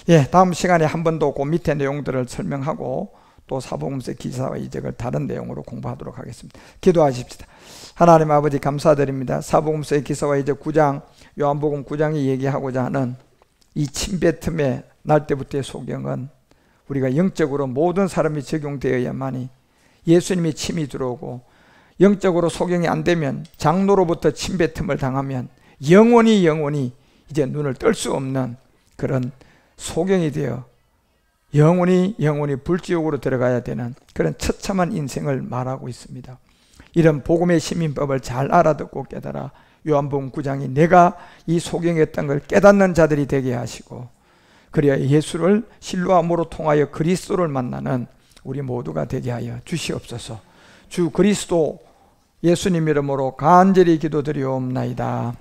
예, 다음 시간에 한 번 더 그 밑에 내용들을 설명하고 또 사복음서의 기사와 이적을 다른 내용으로 공부하도록 하겠습니다. 기도하십시다. 하나님 아버지 감사드립니다. 사복음서의 기사와 이적 9장, 요한복음 9장이 얘기하고자 하는 이 침뱉음의 날 때부터의 소경은 우리가 영적으로 모든 사람이 적용되어야만이 예수님이 침이 들어오고, 영적으로 소경이 안 되면 장로로부터 침뱉음을 당하면 영원히 이제 눈을 뜰 수 없는 그런 소경이 되어 영원히 불지옥으로 들어가야 되는 그런 처참한 인생을 말하고 있습니다. 이런 복음의 시민법을 잘 알아듣고 깨달아 요한복음 9장이 내가 이 소경이었던 걸 깨닫는 자들이 되게 하시고, 그래야 예수를 신뢰함으로 통하여 그리스도를 만나는 우리 모두가 되게 하여 주시옵소서. 주 그리스도 예수님 이름으로 간절히 기도드리옵나이다.